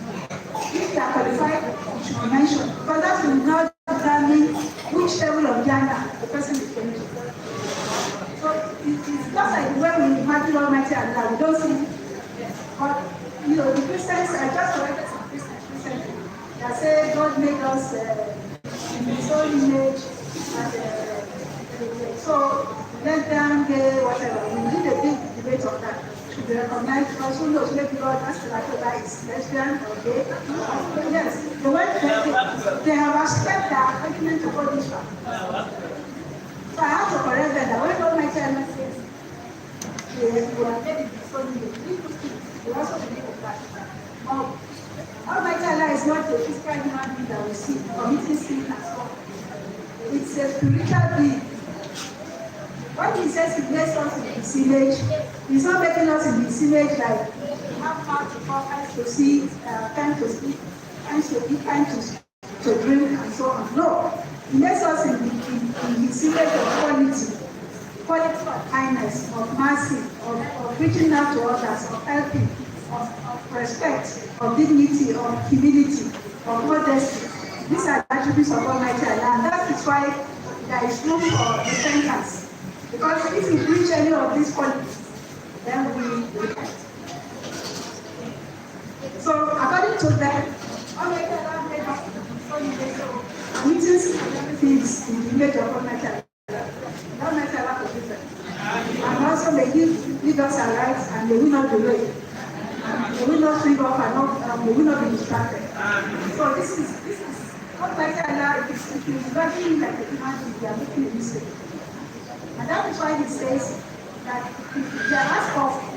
If you are qualified, you should be mentioned. But that will not determine which level of Ghana the person is going to. So it's just like the way we imagine Almighty Allah, we don't see. But, the Christians, I just corrected some Christians recently that say God made us in His own image, and so let them get whatever. We need a big debate on that. Should be recognized because who knows, maybe God has to like is lesbian or gay. Yes, the way they have accepted the argument about this one. So I have to correct them that when Almighty Allah says, you are made in His own image. We also believe in that. Almighty Allah is not a physical human being that we see committing sin as well. It's a spiritual being. When He says He makes us in His image, He's not making us in His image like we have mouth to talk, eyes to see, time to speak, time to eat, time to drink, and so on. No, He makes us in His image of quality of kindness, of mercy, of reaching out to others, of helping, of respect, of dignity, of humility, of modesty. These are the attributes of Almighty Allah, and that is why there is room for repentance. Because if you breach any of these qualities, then we repent. So according to them, Almighty Allah made us so meetings and everything is in the image of Almighty Allah. Almighty Allah forgive them. And also may He lead us aright and may we not delay. May we not sleep off and may we not be distracted. So this is Almighty Allah is loving like a human, they are making a mistake. And that is why he says that if they ask of